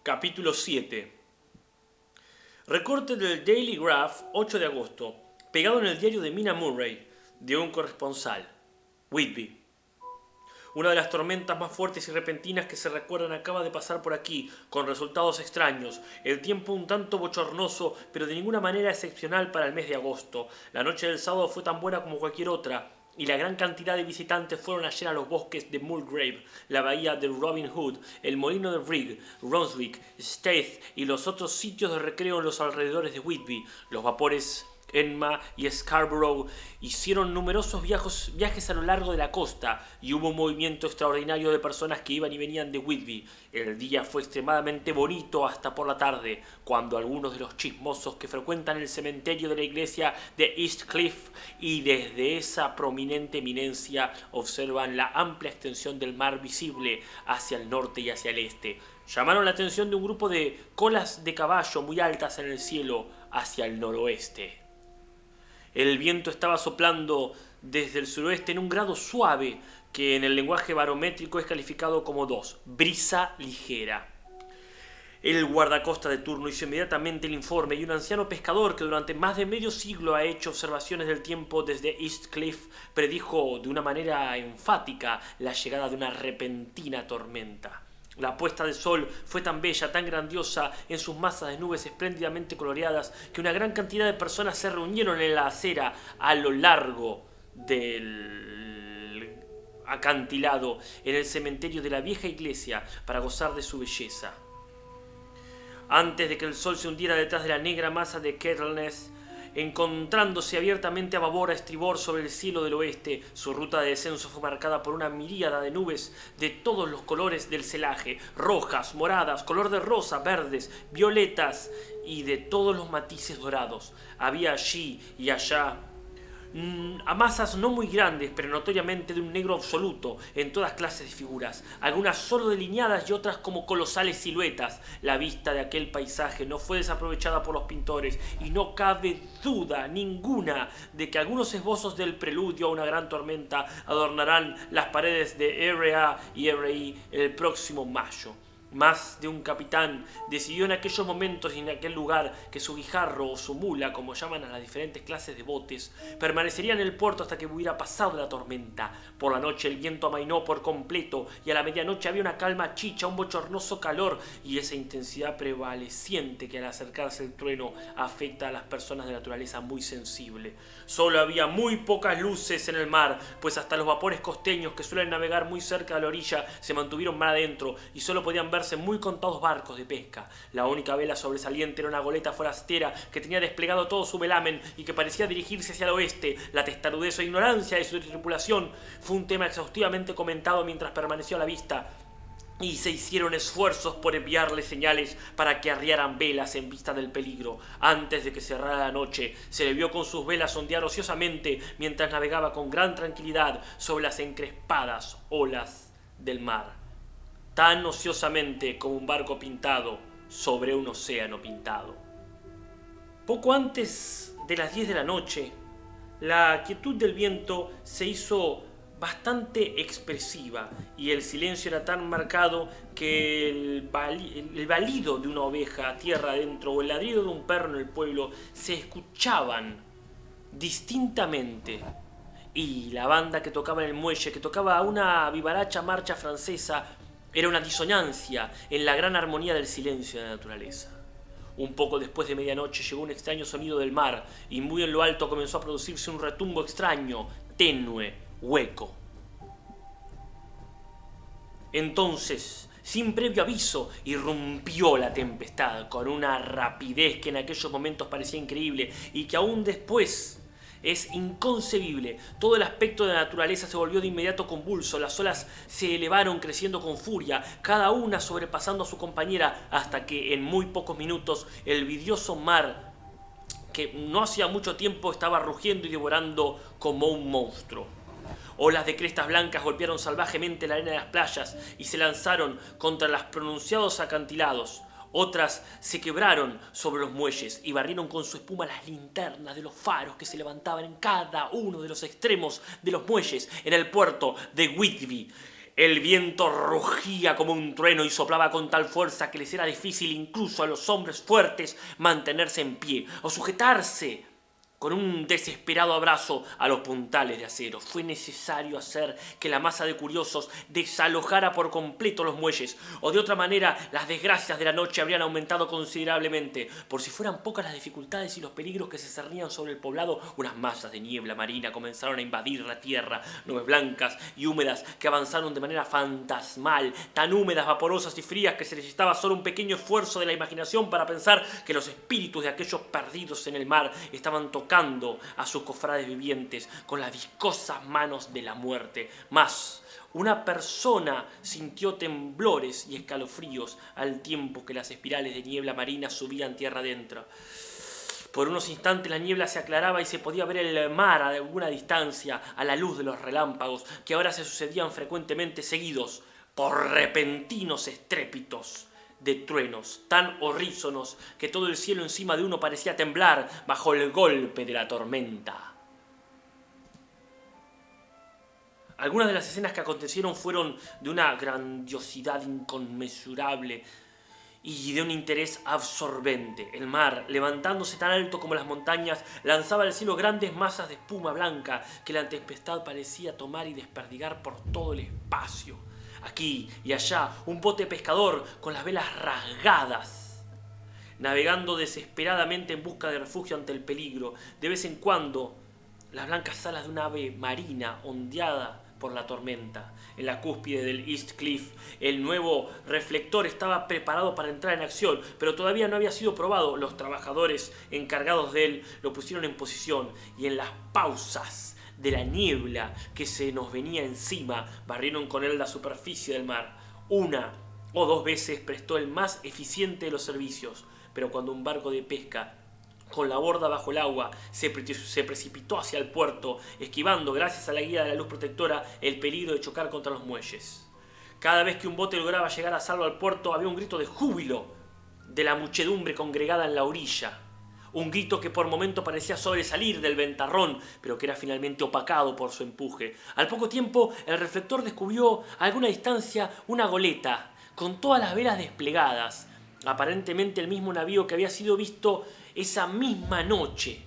Capítulo 7. Recorte del Daily Graph, 8 de agosto, pegado en el diario de Mina Murray, de un corresponsal. Whitby. Una de las tormentas más fuertes y repentinas que se recuerdan acaba de pasar por aquí, con resultados extraños. El tiempo un tanto bochornoso, pero de ninguna manera excepcional para el mes de agosto. La noche del sábado fue tan buena como cualquier otra, y la gran cantidad de visitantes fueron ayer a los bosques de Mulgrave, la bahía de Robin Hood, el molino de Rigg, Ronswick, Staithe y los otros sitios de recreo en los alrededores de Whitby. Los vapores Enma y Scarborough hicieron numerosos viajes a lo largo de la costa y hubo un movimiento extraordinario de personas que iban y venían de Whitby. El día fue extremadamente bonito hasta por la tarde, cuando algunos de los chismosos que frecuentan el cementerio de la iglesia de East Cliff y desde esa prominente eminencia observan la amplia extensión del mar visible hacia el norte y hacia el este, llamaron la atención de un grupo de colas de caballo muy altas en el cielo hacia el noroeste. El viento estaba soplando desde el suroeste en un grado suave que en el lenguaje barométrico es calificado como 2, brisa ligera. El guardacosta de turno hizo inmediatamente el informe y un anciano pescador que durante más de medio siglo ha hecho observaciones del tiempo desde East Cliff predijo de una manera enfática la llegada de una repentina tormenta. La puesta de sol fue tan bella, tan grandiosa, en sus masas de nubes espléndidamente coloreadas, que una gran cantidad de personas se reunieron en la acera a lo largo del acantilado en el cementerio de la vieja iglesia para gozar de su belleza. Antes de que el sol se hundiera detrás de la negra masa de Kettleness, encontrándose abiertamente a babor a estribor sobre el cielo del oeste, su ruta de descenso fue marcada por una miríada de nubes de todos los colores del celaje, rojas, moradas, color de rosa, verdes, violetas y de todos los matices dorados. Había allí y allá a masas no muy grandes, pero notoriamente de un negro absoluto, en todas clases de figuras, algunas solo delineadas y otras como colosales siluetas. La vista de aquel paisaje no fue desaprovechada por los pintores, y no cabe duda ninguna de que algunos esbozos del preludio a una gran tormenta adornarán las paredes de R.A. y R.I. el próximo mayo. Más de un capitán decidió en aquellos momentos y en aquel lugar que su guijarro o su mula, como llaman a las diferentes clases de botes, permanecería en el puerto hasta que hubiera pasado la tormenta. Por la noche el viento amainó por completo y a la medianoche había una calma chicha, un bochornoso calor y esa intensidad prevaleciente que al acercarse el trueno afecta a las personas de naturaleza muy sensible. Solo había muy pocas luces en el mar, pues hasta los vapores costeños que suelen navegar muy cerca de la orilla se mantuvieron mar adentro y solo podían verse muy contados barcos de pesca. La única vela sobresaliente era una goleta forastera que tenía desplegado todo su velamen y que parecía dirigirse hacia el oeste. La testarudez o ignorancia de su tripulación fue un tema exhaustivamente comentado mientras permaneció a la vista, y se hicieron esfuerzos por enviarle señales para que arriaran velas en vista del peligro. Antes de que cerrara la noche, se le vio con sus velas ondear ociosamente mientras navegaba con gran tranquilidad sobre las encrespadas olas del mar, tan ociosamente como un barco pintado sobre un océano pintado. Poco antes de las 10 de la noche, la quietud del viento se hizo bastante expresiva y el silencio era tan marcado que el balido de una oveja a tierra adentro o el ladrido de un perro en el pueblo se escuchaban distintamente, y la banda que tocaba en el muelle, que tocaba una vivaracha marcha francesa, era una disonancia en la gran armonía del silencio de la naturaleza. Un poco después de medianoche llegó un extraño sonido del mar y muy en lo alto comenzó a producirse un retumbo extraño, tenue, hueco. Entonces, sin previo aviso, irrumpió la tempestad con una rapidez que en aquellos momentos parecía increíble y que aún después es inconcebible. Todo el aspecto de la naturaleza se volvió de inmediato convulso. Las olas se elevaron creciendo con furia, cada una sobrepasando a su compañera, hasta que en muy pocos minutos el vidrioso mar, que no hacía mucho tiempo estaba rugiendo y devorando como un monstruo. Olas de crestas blancas golpearon salvajemente la arena de las playas y se lanzaron contra los pronunciados acantilados. Otras se quebraron sobre los muelles y barrieron con su espuma las linternas de los faros que se levantaban en cada uno de los extremos de los muelles en el puerto de Whitby. El viento rugía como un trueno y soplaba con tal fuerza que les era difícil incluso a los hombres fuertes mantenerse en pie o sujetarse con un desesperado abrazo a los puntales de acero. Fue necesario hacer que la masa de curiosos desalojara por completo los muelles, o de otra manera las desgracias de la noche habrían aumentado considerablemente. Por si fueran pocas las dificultades y los peligros que se cernían sobre el poblado, unas masas de niebla marina comenzaron a invadir la tierra, nubes blancas y húmedas que avanzaron de manera fantasmal, tan húmedas, vaporosas y frías que se necesitaba solo un pequeño esfuerzo de la imaginación para pensar que los espíritus de aquellos perdidos en el mar estaban tocando a sus cofrades vivientes con las viscosas manos de la muerte. Mas una persona sintió temblores y escalofríos al tiempo que las espirales de niebla marina subían tierra adentro. Por unos instantes la niebla se aclaraba y se podía ver el mar a alguna distancia a la luz de los relámpagos, que ahora se sucedían frecuentemente seguidos por repentinos estrépitos de truenos tan horrísonos que todo el cielo encima de uno parecía temblar bajo el golpe de la tormenta. Algunas de las escenas que acontecieron fueron de una grandiosidad inconmensurable y de un interés absorbente. El mar, levantándose tan alto como las montañas, lanzaba al cielo grandes masas de espuma blanca que la tempestad parecía tomar y desperdigar por todo el espacio. Aquí y allá, un bote pescador con las velas rasgadas, navegando desesperadamente en busca de refugio ante el peligro. De vez en cuando, las blancas alas de un ave marina ondeada por la tormenta. En la cúspide del East Cliff, el nuevo reflector estaba preparado para entrar en acción, pero todavía no había sido probado. Los trabajadores encargados de él lo pusieron en posición y en las pausas de la niebla que se nos venía encima, barrieron con él la superficie del mar. Una o dos veces prestó el más eficiente de los servicios, pero cuando un barco de pesca con la borda bajo el agua se precipitó hacia el puerto, esquivando, gracias a la guía de la luz protectora, el peligro de chocar contra los muelles. Cada vez que un bote lograba llegar a salvo al puerto, había un grito de júbilo de la muchedumbre congregada en la orilla. Un grito que por momento parecía sobresalir del ventarrón, pero que era finalmente opacado por su empuje. Al poco tiempo, el reflector descubrió a alguna distancia una goleta, con todas las velas desplegadas. Aparentemente el mismo navío que había sido visto esa misma noche.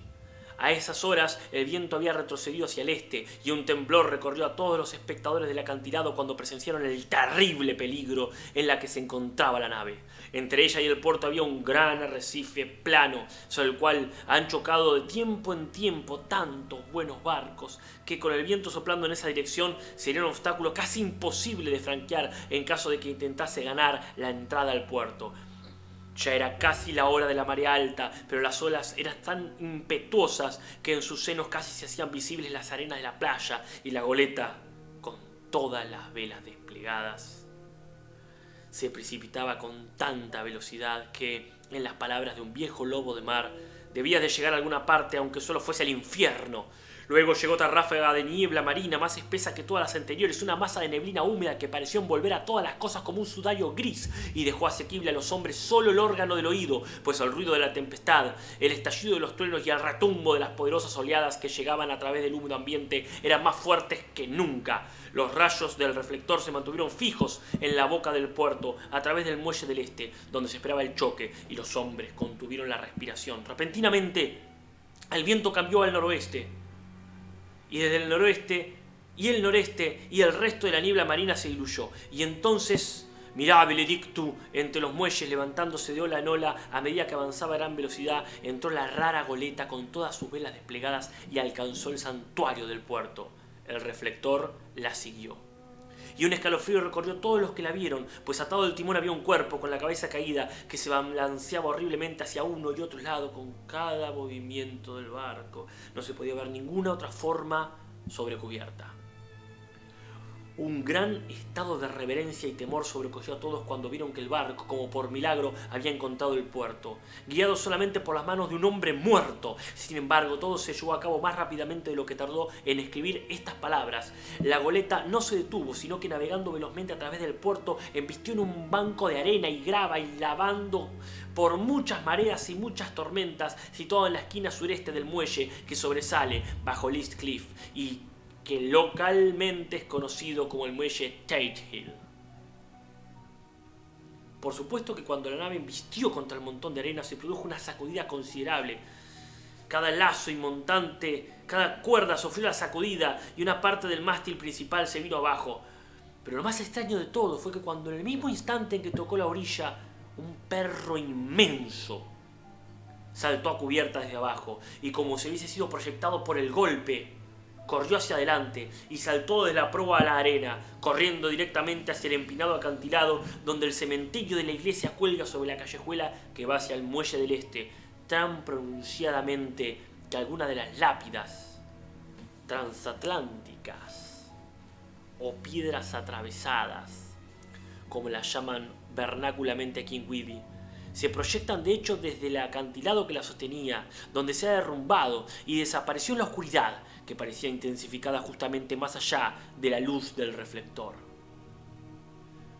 A esas horas el viento había retrocedido hacia el este y un temblor recorrió a todos los espectadores del acantilado cuando presenciaron el terrible peligro en la que se encontraba la nave. Entre ella y el puerto había un gran arrecife plano sobre el cual han chocado de tiempo en tiempo tantos buenos barcos que con el viento soplando en esa dirección sería un obstáculo casi imposible de franquear en caso de que intentase ganar la entrada al puerto. Ya era casi la hora de la marea alta, pero las olas eran tan impetuosas que en sus senos casi se hacían visibles las arenas de la playa y la goleta, con todas las velas desplegadas, se precipitaba con tanta velocidad que, en las palabras de un viejo lobo de mar, debía de llegar a alguna parte aunque solo fuese el infierno. Luego llegó otra ráfaga de niebla marina más espesa que todas las anteriores, una masa de neblina húmeda que pareció envolver a todas las cosas como un sudario gris y dejó asequible a los hombres solo el órgano del oído, pues el ruido de la tempestad, el estallido de los truenos y el retumbo de las poderosas oleadas que llegaban a través del húmedo ambiente eran más fuertes que nunca. Los rayos del reflector se mantuvieron fijos en la boca del puerto a través del muelle del este, donde se esperaba el choque, y los hombres contuvieron la respiración. Repentinamente, el viento cambió al noroeste, y desde el noroeste y el noreste y el resto de la niebla marina se diluyó. Y entonces, mirabile dictu, entre los muelles levantándose de ola en ola a medida que avanzaba a gran velocidad, entró la rara goleta con todas sus velas desplegadas y alcanzó el santuario del puerto. El reflector la siguió. Y un escalofrío recorrió todos los que la vieron, pues atado del timón había un cuerpo con la cabeza caída que se balanceaba horriblemente hacia uno y otro lado con cada movimiento del barco. No se podía ver ninguna otra forma sobre cubierta. Un gran estado de reverencia y temor sobrecogió a todos cuando vieron que el barco, como por milagro, había encontrado el puerto, guiado solamente por las manos de un hombre muerto. Sin embargo, todo se llevó a cabo más rápidamente de lo que tardó en escribir estas palabras. La goleta no se detuvo, sino que navegando velozmente a través del puerto, embistió en un banco de arena y grava y lavando por muchas mareas y muchas tormentas, situado en la esquina sureste del muelle que sobresale bajo el East Cliff, y que localmente es conocido como el muelle Tate Hill. Por supuesto que cuando la nave embistió contra el montón de arena se produjo una sacudida considerable. Cada lazo y montante, cada cuerda sufrió la sacudida y una parte del mástil principal se vino abajo. Pero lo más extraño de todo fue que cuando en el mismo instante en que tocó la orilla, un perro inmenso saltó a cubierta desde abajo y como si hubiese sido proyectado por el golpe, corrió hacia adelante y saltó desde la proa a la arena, corriendo directamente hacia el empinado acantilado donde el cementerio de la iglesia cuelga sobre la callejuela que va hacia el muelle del este, tan pronunciadamente que algunas de las lápidas transatlánticas o piedras atravesadas, como las llaman vernáculamente aquí en Whidbey, se proyectan de hecho desde el acantilado que la sostenía, donde se ha derrumbado y desapareció en la oscuridad, que parecía intensificada justamente más allá de la luz del reflector.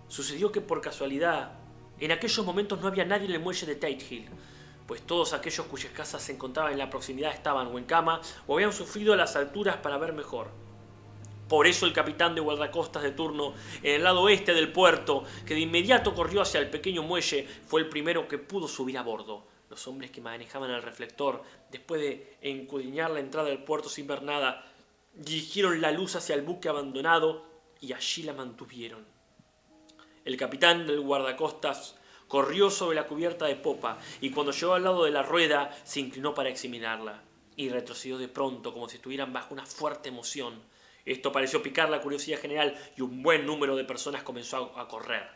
Sucedió que por casualidad, en aquellos momentos no había nadie en el muelle de Tate Hill, pues todos aquellos cuyas casas se encontraban en la proximidad estaban o en cama o habían sufrido a las alturas para ver mejor. Por eso el capitán de guardacostas de turno, en el lado oeste del puerto, que de inmediato corrió hacia el pequeño muelle, fue el primero que pudo subir a bordo. Los hombres que manejaban el reflector, después de escudriñar la entrada del puerto sin ver nada, dirigieron la luz hacia el buque abandonado y allí la mantuvieron. El capitán del guardacostas corrió sobre la cubierta de popa y cuando llegó al lado de la rueda se inclinó para examinarla y retrocedió de pronto como si estuvieran bajo una fuerte emoción. Esto pareció picar la curiosidad general y un buen número de personas comenzó a correr.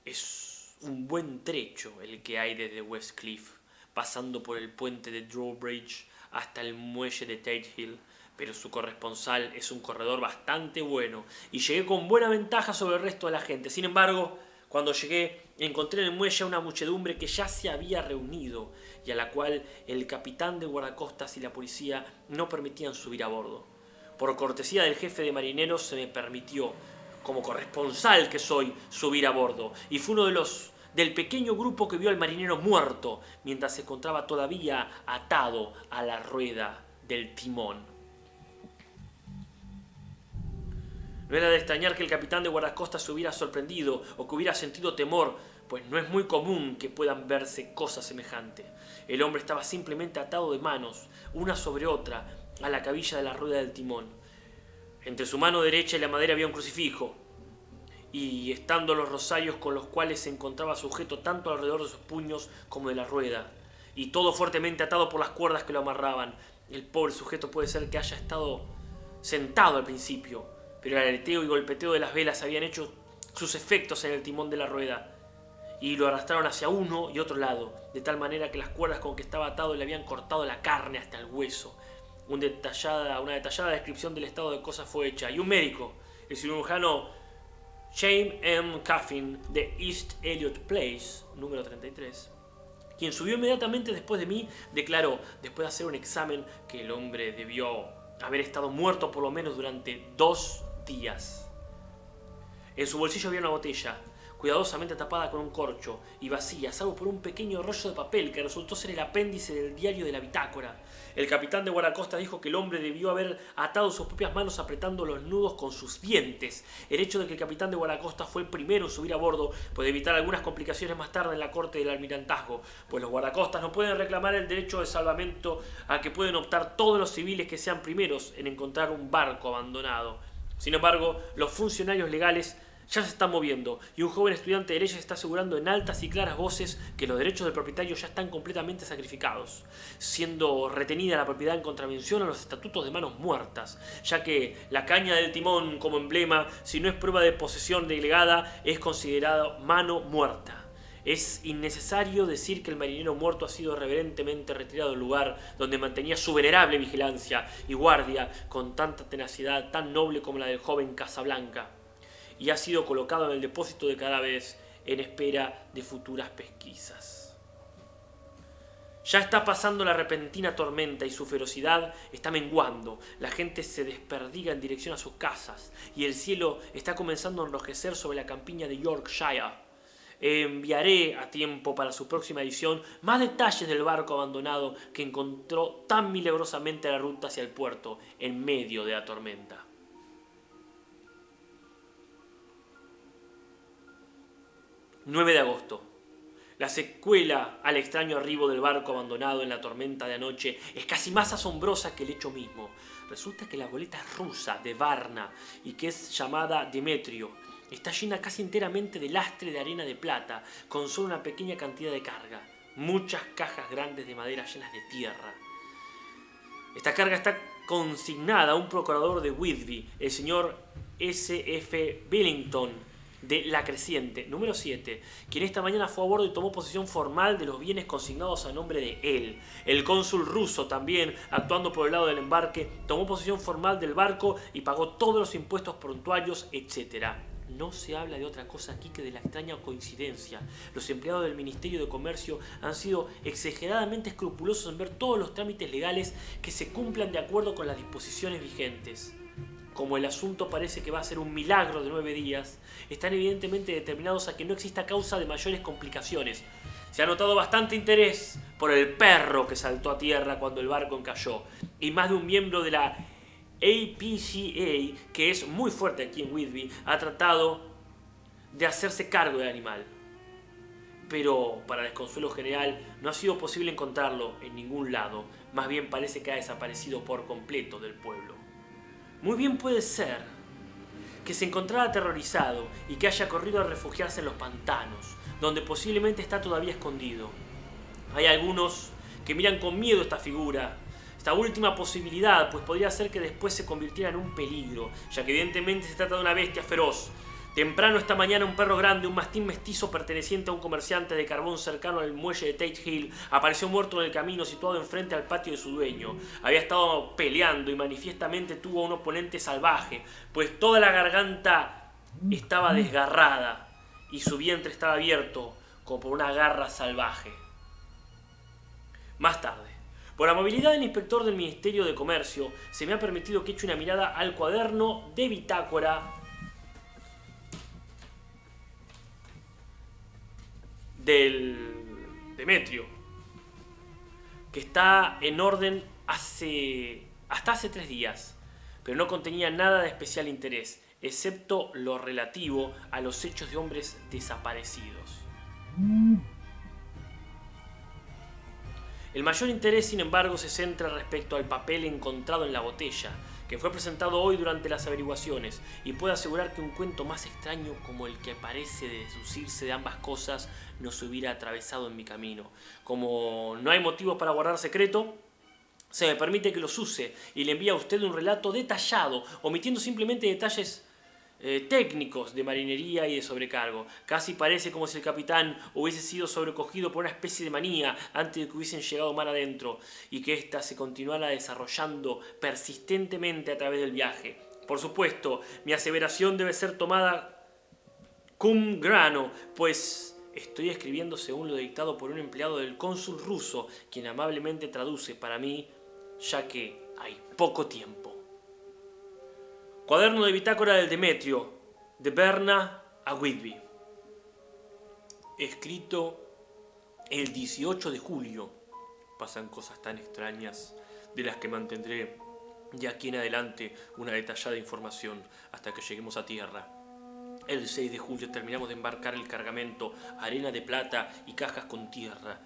Es un buen trecho el que hay desde West Cliff, pasando por el puente de Drawbridge hasta el muelle de Tate Hill, pero su corresponsal es un corredor bastante bueno y llegué con buena ventaja sobre el resto de la gente. Sin embargo, cuando llegué, encontré en el muelle a una muchedumbre que ya se había reunido y a la cual el capitán de guardacostas y la policía no permitían subir a bordo. Por cortesía del jefe de marineros se me permitió, como corresponsal que soy, subir a bordo, y fue uno de los del pequeño grupo que vio al marinero muerto mientras se encontraba todavía atado a la rueda del timón. No era de extrañar que el capitán de guardacostas se hubiera sorprendido o que hubiera sentido temor, pues no es muy común que puedan verse cosas semejantes. El hombre estaba simplemente atado de manos, una sobre otra, a la cabilla de la rueda del timón. Entre su mano derecha y la madera había un crucifijo, y estando los rosarios con los cuales se encontraba sujeto tanto alrededor de sus puños como de la rueda, y todo fuertemente atado por las cuerdas que lo amarraban. El pobre sujeto puede ser que haya estado sentado al principio, pero el aleteo y golpeteo de las velas habían hecho sus efectos en el timón de la rueda, y lo arrastraron hacia uno y otro lado, de tal manera que las cuerdas con que estaba atado le habían cortado la carne hasta el hueso. Una detallada descripción del estado de cosas fue hecha, y un médico, el cirujano James M. Coffin de East Elliot Place, número 33, quien subió inmediatamente después de mí, declaró, después de hacer un examen, que el hombre debió haber estado muerto por lo menos durante 2 días. En su bolsillo había una botella, cuidadosamente tapada con un corcho y vacía, salvo por un pequeño rollo de papel que resultó ser el apéndice del diario de la bitácora. El capitán de guardacostas dijo que el hombre debió haber atado sus propias manos apretando los nudos con sus dientes. El hecho de que el capitán de guardacostas fue el primero en subir a bordo puede evitar algunas complicaciones más tarde en la corte del almirantazgo, pues los guardacostas no pueden reclamar el derecho de salvamento a que pueden optar todos los civiles que sean primeros en encontrar un barco abandonado. Sin embargo, los funcionarios legales ya se están moviendo y un joven estudiante de leyes está asegurando en altas y claras voces que los derechos del propietario ya están completamente sacrificados, siendo retenida la propiedad en contravención a los estatutos de manos muertas, ya que la caña del timón como emblema, si no es prueba de posesión delegada, es considerada mano muerta. Es innecesario decir que el marinero muerto ha sido reverentemente retirado del lugar donde mantenía su venerable vigilancia y guardia con tanta tenacidad tan noble como la del joven Casablanca, y ha sido colocado en el depósito de cadáveres en espera de futuras pesquisas. Ya está pasando la repentina tormenta y su ferocidad está menguando. La gente se desperdiga en dirección a sus casas y el cielo está comenzando a enrojecer sobre la campiña de Yorkshire. enviaré a tiempo para su próxima edición más detalles del barco abandonado que encontró tan milagrosamente la ruta hacia el puerto en medio de la tormenta. ...9 de agosto... La secuela al extraño arribo del barco abandonado en la tormenta de anoche es casi más asombrosa que el hecho mismo. Resulta que la goleta es rusa, de Varna, y que es llamada Demetrio. Está llena casi enteramente de lastre de arena de plata, con solo una pequeña cantidad de carga. Muchas cajas grandes de madera llenas de tierra. Esta carga está consignada a un procurador de Whitby, el señor S.F. Billington, de La Creciente, número 7, quien esta mañana fue a bordo y tomó posesión formal de los bienes consignados a nombre de él. El cónsul ruso también, actuando por el lado del embarque, tomó posesión formal del barco y pagó todos los impuestos portuarios, etc. No se habla de otra cosa aquí que de la extraña coincidencia. Los empleados del Ministerio de Comercio han sido exageradamente escrupulosos en ver todos los trámites legales que se cumplan de acuerdo con las disposiciones vigentes. Como el asunto parece que va a ser un milagro de 9 días, están evidentemente determinados a que no exista causa de mayores complicaciones. Se ha notado bastante interés por el perro que saltó a tierra cuando el barco encalló, y más de un miembro de la APCA, que es muy fuerte aquí en Whitby, ha tratado de hacerse cargo del animal. Pero, para desconsuelo general, no ha sido posible encontrarlo en ningún lado, más bien parece que ha desaparecido por completo del pueblo. Muy bien puede ser que se encontrara aterrorizado y que haya corrido a refugiarse en los pantanos, donde posiblemente está todavía escondido. Hay algunos que miran con miedo esta figura, esta última posibilidad, pues podría ser que después se convirtiera en un peligro, ya que evidentemente se trata de una bestia feroz. Temprano esta mañana un perro grande, un mastín mestizo perteneciente a un comerciante de carbón cercano al muelle de Tate Hill, apareció muerto en el camino situado enfrente al patio de su dueño. Había estado peleando y manifiestamente tuvo un oponente salvaje, pues toda la garganta estaba desgarrada y su vientre estaba abierto como por una garra salvaje. Más tarde, por amabilidad del inspector del Ministerio de Comercio, se me ha permitido que eche una mirada al cuaderno de bitácora del Demetrio, que está en orden hasta hace 3 días, pero no contenía nada de especial interés, excepto lo relativo a los hechos de hombres desaparecidos. El mayor interés, sin embargo, se centra respecto al papel encontrado en la botella, que fue presentado hoy durante las averiguaciones, y puedo asegurar que un cuento más extraño como el que parece deducirse de ambas cosas no se hubiera atravesado en mi camino. Como no hay motivos para guardar secreto, se me permite que los use y le envíe a usted un relato detallado, omitiendo simplemente detalles técnicos de marinería y de sobrecargo. Casi parece como si el capitán hubiese sido sobrecogido por una especie de manía antes de que hubiesen llegado mar adentro y que ésta se continuara desarrollando persistentemente a través del viaje. Por supuesto, mi aseveración debe ser tomada cum grano, pues estoy escribiendo según lo dictado por un empleado del cónsul ruso, quien amablemente traduce para mí, ya que hay poco tiempo. Cuaderno de bitácora del Demetrio, de Berna a Whitby. Escrito el 18 de julio. Pasan cosas tan extrañas de las que mantendré de aquí en adelante una detallada información hasta que lleguemos a tierra. El 6 de julio terminamos de embarcar el cargamento, arena de plata y cajas con tierra.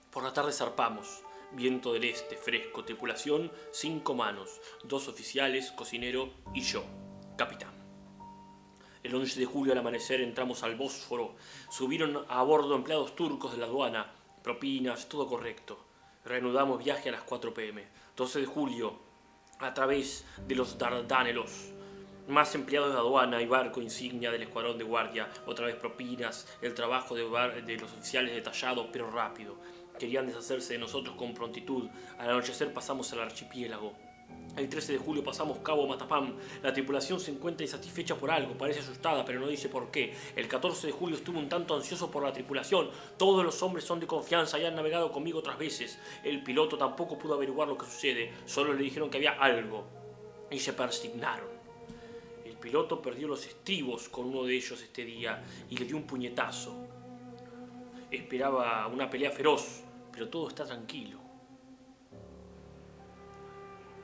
Por la tarde zarpamos. Viento del este, fresco, tripulación, 5 manos, 2 oficiales, cocinero y yo, capitán. El 11 de julio al amanecer entramos al Bósforo, subieron a bordo empleados turcos de la aduana, propinas, todo correcto. Reanudamos viaje a las 4 p.m. 12 de julio, a través de los Dardanelos. Más empleados de aduana y barco insignia del escuadrón de guardia, otra vez propinas, el trabajo de los oficiales detallado pero rápido. Querían deshacerse de nosotros con prontitud. Al anochecer pasamos al archipiélago. El 13 de julio pasamos Cabo Matapam. La tripulación se encuentra insatisfecha por algo, parece asustada, pero no dice por qué. El 14 de julio estuve un tanto ansioso por la tripulación. Todos los hombres son de confianza y han navegado conmigo otras veces. El piloto tampoco pudo averiguar lo que sucede, solo le dijeron que había algo. Y se persignaron. El piloto perdió los estribos con uno de ellos este día y le dio un puñetazo. esperaba una pelea feroz, pero todo está tranquilo.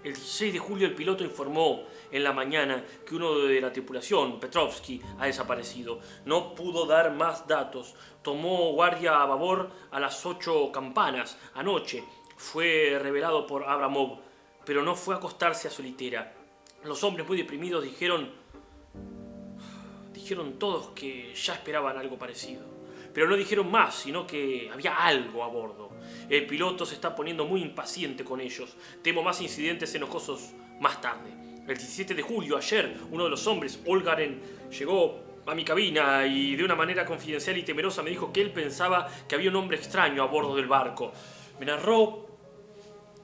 El 16 de julio el piloto informó en la mañana que uno de la tripulación, Petrovsky, ha desaparecido. No pudo dar más datos. Tomó guardia a babor a las 8 campanas anoche. Fue revelado por Abramov, pero no fue a acostarse a su litera. Los hombres muy deprimidos dijeron todos que ya esperaban algo parecido. Pero no dijeron más, sino que había algo a bordo. El piloto se está poniendo muy impaciente con ellos. Temo más incidentes enojosos más tarde. El 17 de julio, ayer, uno de los hombres, Olgaren, llegó a mi cabina y de una manera confidencial y temerosa me dijo que él pensaba que había un hombre extraño a bordo del barco. Me narró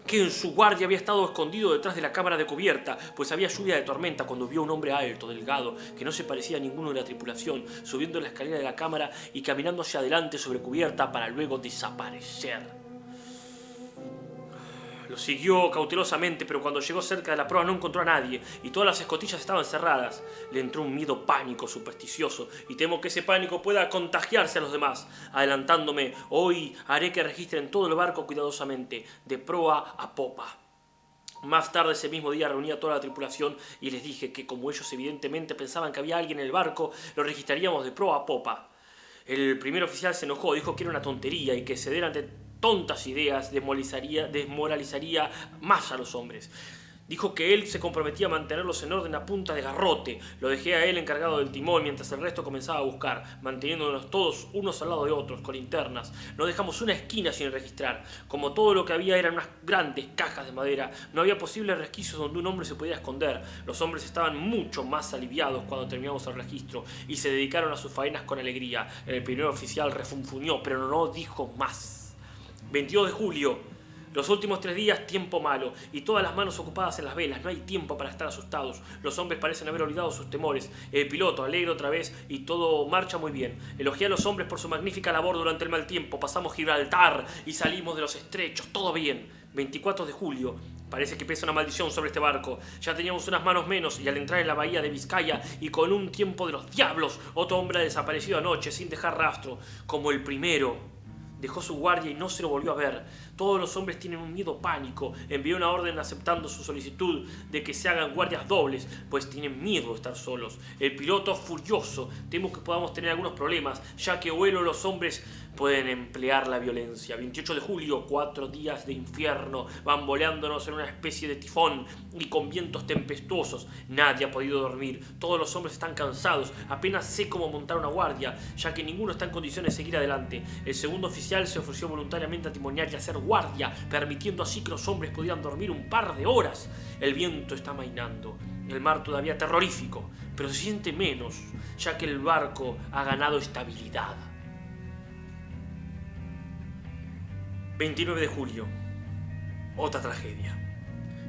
que en su guardia había estado escondido detrás de la cámara de cubierta, pues había lluvia de tormenta cuando vio a un hombre alto, delgado, que no se parecía a ninguno de la tripulación, subiendo la escalera de la cámara y caminando hacia adelante sobre cubierta para luego desaparecer. Lo siguió cautelosamente, pero cuando llegó cerca de la proa no encontró a nadie y todas las escotillas estaban cerradas. Le entró un miedo pánico supersticioso y temo que ese pánico pueda contagiarse a los demás. Adelantándome, hoy haré que registren todo el barco cuidadosamente, de proa a popa. Más tarde ese mismo día reuní a toda la tripulación y les dije que como ellos evidentemente pensaban que había alguien en el barco, lo registraríamos de proa a popa. El primer oficial se enojó, dijo que era una tontería y que ceder ante tontas ideas desmoralizaría más a los hombres. Dijo que él se comprometía a mantenerlos en orden a punta de garrote. Lo dejé a él encargado del timón mientras el resto comenzaba a buscar, manteniéndonos todos unos al lado de otros, con linternas. No dejamos una esquina sin registrar. Como todo lo que había eran unas grandes cajas de madera, no había posibles resquicios donde un hombre se pudiera esconder. Los hombres estaban mucho más aliviados cuando terminamos el registro y se dedicaron a sus faenas con alegría. El primer oficial refunfuñó, pero no dijo más. 22 de julio. Los últimos 3 días, tiempo malo, y todas las manos ocupadas en las velas. No hay tiempo para estar asustados. Los hombres parecen haber olvidado sus temores. El piloto alegre otra vez y todo marcha muy bien. Elogié a los hombres por su magnífica labor durante el mal tiempo. Pasamos Gibraltar y salimos de los estrechos. Todo bien. 24 de julio. Parece que pesa una maldición sobre este barco. Ya teníamos unas manos menos y al entrar en la bahía de Vizcaya y con un tiempo de los diablos, otro hombre ha desaparecido anoche sin dejar rastro, como el primero. Dejó su guardia y no se lo volvió a ver. Todos los hombres tienen un miedo pánico. Envió una orden aceptando su solicitud de que se hagan guardias dobles, pues tienen miedo de estar solos. El piloto furioso. Temo que podamos tener algunos problemas, ya que o él o los hombres pueden emplear la violencia. 28 de julio, 4 días de infierno, bamboleándonos en una especie de tifón y con vientos tempestuosos. Nadie ha podido dormir. Todos los hombres están cansados. Apenas sé cómo montar una guardia, ya que ninguno está en condiciones de seguir adelante. El segundo oficial se ofreció voluntariamente a timonear y hacer guardia, permitiendo así que los hombres pudieran dormir un par de horas. El viento está amainando. El mar todavía terrorífico, pero se siente menos, ya que el barco ha ganado estabilidad. 29 de julio. Otra tragedia.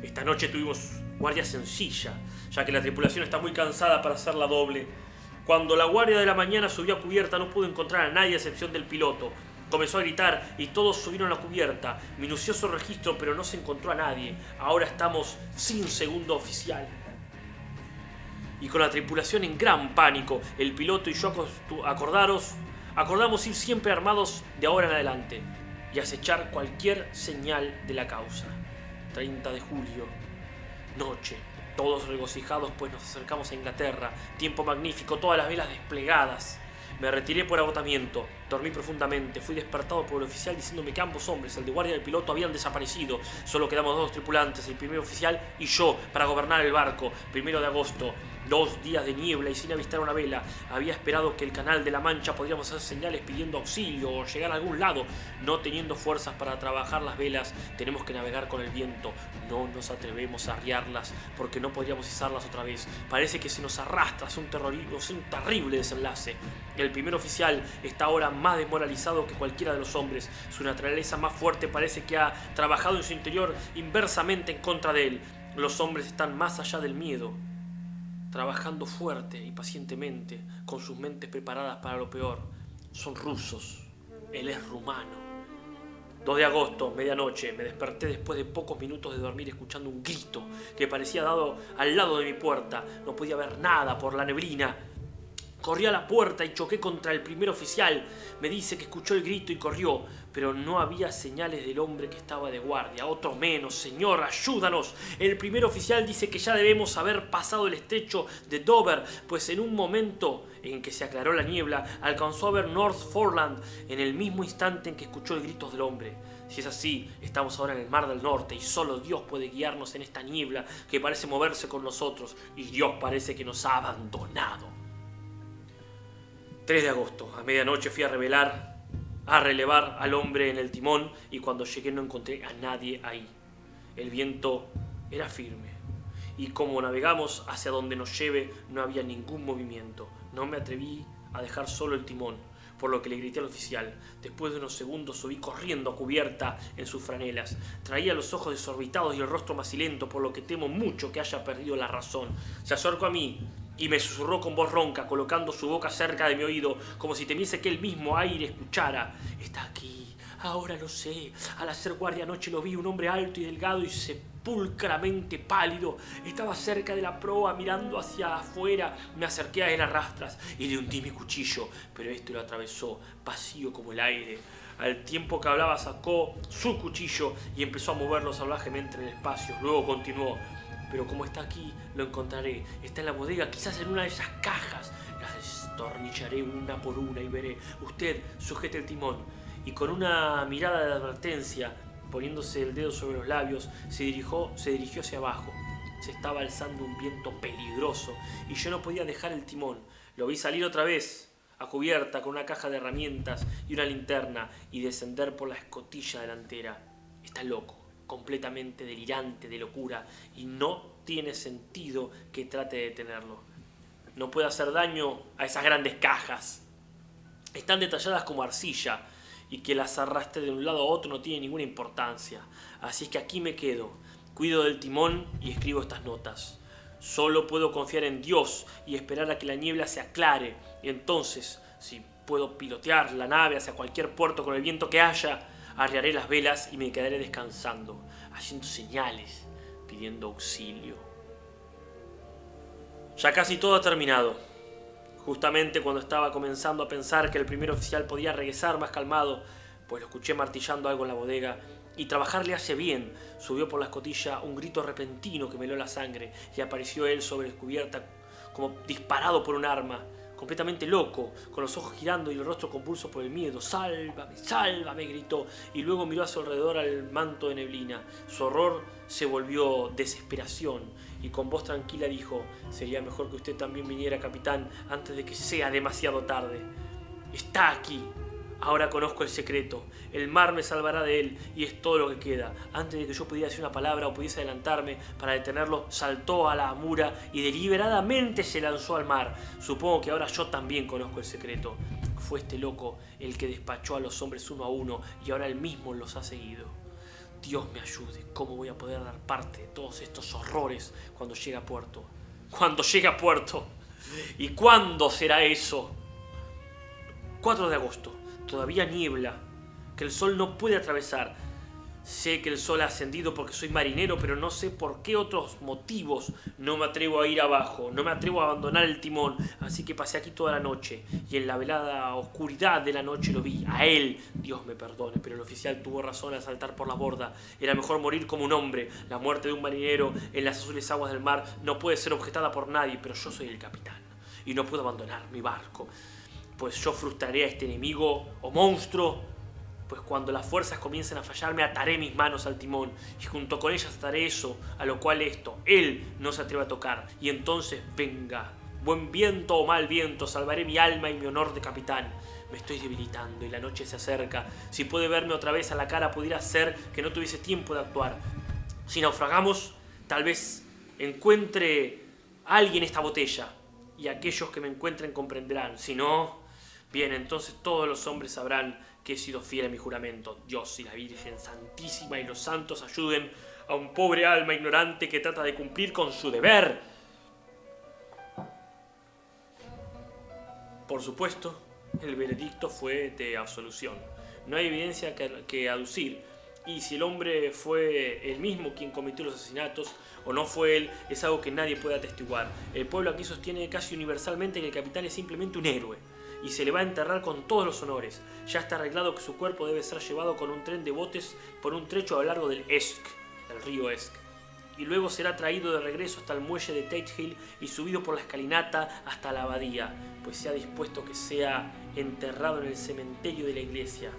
Esta noche tuvimos guardia sencilla, ya que la tripulación está muy cansada para hacerla doble. Cuando la guardia de la mañana subió a cubierta no pudo encontrar a nadie a excepción del piloto. Comenzó a gritar y todos subieron a la cubierta. Minucioso registro, pero no se encontró a nadie. Ahora estamos sin segundo oficial. Y con la tripulación en gran pánico, el piloto y yo acordamos ir siempre armados de ahora en adelante y acechar cualquier señal de la causa. 30 de julio, noche, todos regocijados pues nos acercamos a Inglaterra. Tiempo magnífico, todas las velas desplegadas. Me retiré por agotamiento, dormí profundamente, fui despertado por el oficial diciéndome que ambos hombres, el de guardia y el piloto, habían desaparecido. Solo quedamos 2 tripulantes, el primer oficial y yo, para gobernar el barco. 1 de agosto, 2 días de niebla y sin avistar una vela. Había esperado que el canal de la Mancha podríamos hacer señales pidiendo auxilio o llegar a algún lado. No teniendo fuerzas para trabajar las velas, tenemos que navegar con el viento. No nos atrevemos a arriarlas porque no podríamos izarlas otra vez. Parece que se nos arrastra hacia un terrible desenlace. El primer oficial está ahora más desmoralizado que cualquiera de los hombres. Su naturaleza más fuerte parece que ha trabajado en su interior inversamente en contra de él. Los hombres están más allá del miedo, trabajando fuerte y pacientemente, con sus mentes preparadas para lo peor. Son rusos, él es rumano. 2 de agosto, medianoche, me desperté después de pocos minutos de dormir escuchando un grito que parecía dado al lado de mi puerta. No podía ver nada por la neblina. Corrí a la puerta y choqué contra el primer oficial. Me dice que escuchó el grito y corrió, pero no había señales del hombre que estaba de guardia. Otro menos, señor, ayúdanos. El primer oficial dice que ya debemos haber pasado el estrecho de Dover, pues en un momento en que se aclaró la niebla, alcanzó a ver North Foreland en el mismo instante en que escuchó el grito del hombre. Si es así, estamos ahora en el Mar del Norte y solo Dios puede guiarnos en esta niebla que parece moverse con nosotros, y Dios parece que nos ha abandonado. 3 de agosto, a medianoche fui a relevar al hombre en el timón, y cuando llegué no encontré a nadie ahí. El viento era firme, y como navegamos hacia donde nos lleve, no había ningún movimiento. No me atreví a dejar solo el timón, por lo que le grité al oficial. Después de unos segundos subí corriendo a cubierta en sus franelas. Traía los ojos desorbitados y el rostro macilento, por lo que temo mucho que haya perdido la razón. Se acercó a mí y me susurró con voz ronca, colocando su boca cerca de mi oído, como si temiese que el mismo aire escuchara. Está aquí, ahora lo sé. Al hacer guardia anoche lo vi, un hombre alto y delgado y sepulcramente pálido. Estaba cerca de la proa mirando hacia afuera. Me acerqué a él a rastras y le hundí mi cuchillo, pero este lo atravesó, vacío como el aire. Al tiempo que hablaba sacó su cuchillo y empezó a moverlo salvajemente en el espacio. Luego continuó: pero como está aquí, lo encontraré. Está en la bodega, quizás en una de esas cajas. Las destornillaré una por una y veré. Usted sujete el timón. Y con una mirada de advertencia, poniéndose el dedo sobre los labios, se dirigió hacia abajo. Se estaba alzando un viento peligroso y yo no podía dejar el timón. Lo vi salir otra vez a cubierta con una caja de herramientas y una linterna y descender por la escotilla delantera. Está loco, completamente delirante de locura, y no tiene sentido que trate de detenerlo. No puede hacer daño a esas grandes cajas. Están detalladas como arcilla, y que las arrastre de un lado a otro no tiene ninguna importancia. Así es que aquí me quedo, cuido del timón y escribo estas notas. Solo puedo confiar en Dios y esperar a que la niebla se aclare, y entonces, si puedo pilotear la nave hacia cualquier puerto con el viento que haya, arriaré las velas y me quedaré descansando, haciendo señales, pidiendo auxilio. Ya casi todo ha terminado. Justamente cuando estaba comenzando a pensar que el primer oficial podía regresar más calmado, pues lo escuché martillando algo en la bodega, y trabajar le hace bien, subió por la escotilla un grito repentino que me heló la sangre, y apareció él sobre la cubierta como disparado por un arma, completamente loco, con los ojos girando y el rostro convulso por el miedo. «¡Sálvame, sálvame!», gritó, y luego miró a su alrededor al manto de neblina. Su horror se volvió desesperación, y con voz tranquila dijo: «Sería mejor que usted también viniera, capitán, antes de que sea demasiado tarde. Está aquí. Ahora conozco el secreto. El mar me salvará de él, y es todo lo que queda». Antes de que yo pudiera decir una palabra o pudiese adelantarme para detenerlo, saltó a la amura y deliberadamente se lanzó al mar. Supongo que ahora yo también conozco el secreto. Fue este loco el que despachó a los hombres uno a uno, y ahora él mismo los ha seguido. Dios me ayude. ¿Cómo voy a poder dar parte de todos estos horrores cuando llegue a puerto? ¿Cuándo llegue a puerto? ¿Y cuándo será eso? 4 de agosto. Todavía niebla, que el sol no puede atravesar. Sé que el sol ha ascendido porque soy marinero, pero no sé por qué otros motivos no me atrevo a ir abajo, no me atrevo a abandonar el timón. Así que pasé aquí toda la noche, y en la velada oscuridad de la noche lo vi, a él. Dios me perdone, pero el oficial tuvo razón al saltar por la borda. Era mejor morir como un hombre. La muerte de un marinero en las azules aguas del mar no puede ser objetada por nadie, pero yo soy el capitán y no puedo abandonar mi barco, pues yo frustraré a este enemigo o monstruo. Pues cuando las fuerzas comiencen a fallarme, ataré mis manos al timón, y junto con ellas ataré eso a lo cual él no se atreve a tocar. Y entonces venga, buen viento o mal viento, salvaré mi alma y mi honor de capitán. Me estoy debilitando y la noche se acerca. Si puede verme otra vez a la cara, pudiera ser que no tuviese tiempo de actuar. Si naufragamos, tal vez encuentre a alguien esta botella, y aquellos que me encuentren comprenderán. Si no, bien, entonces todos los hombres sabrán que he sido fiel a mi juramento. Dios y la Virgen Santísima y los santos ayuden a un pobre alma ignorante que trata de cumplir con su deber. Por supuesto, el veredicto fue de absolución. No hay evidencia que aducir, Y si el hombre fue él mismo quien cometió los asesinatos o no fue él, es algo que nadie puede atestiguar. El pueblo aquí sostiene casi universalmente que el capitán es simplemente un héroe y se le va a enterrar con todos los honores. Ya está arreglado que su cuerpo debe ser llevado con un tren de botes por un trecho a lo largo del Esk, el río Esk, y luego será traído de regreso hasta el muelle de Tate Hill y subido por la escalinata hasta la abadía, pues se ha dispuesto que sea enterrado en el cementerio de la iglesia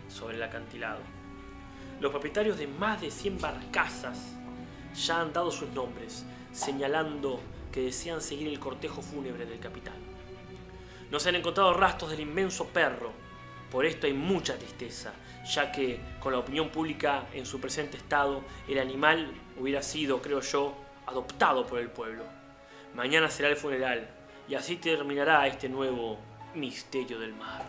sobre el acantilado. Los propietarios de más de 100 barcazas ya han dado sus nombres, señalando que desean seguir el cortejo fúnebre del capitán. No se han encontrado rastros del inmenso perro. Por esto hay mucha tristeza, ya que, con la opinión pública en su presente estado, el animal hubiera sido, creo yo, adoptado por el pueblo. Mañana será el funeral, y así terminará este nuevo misterio del mar.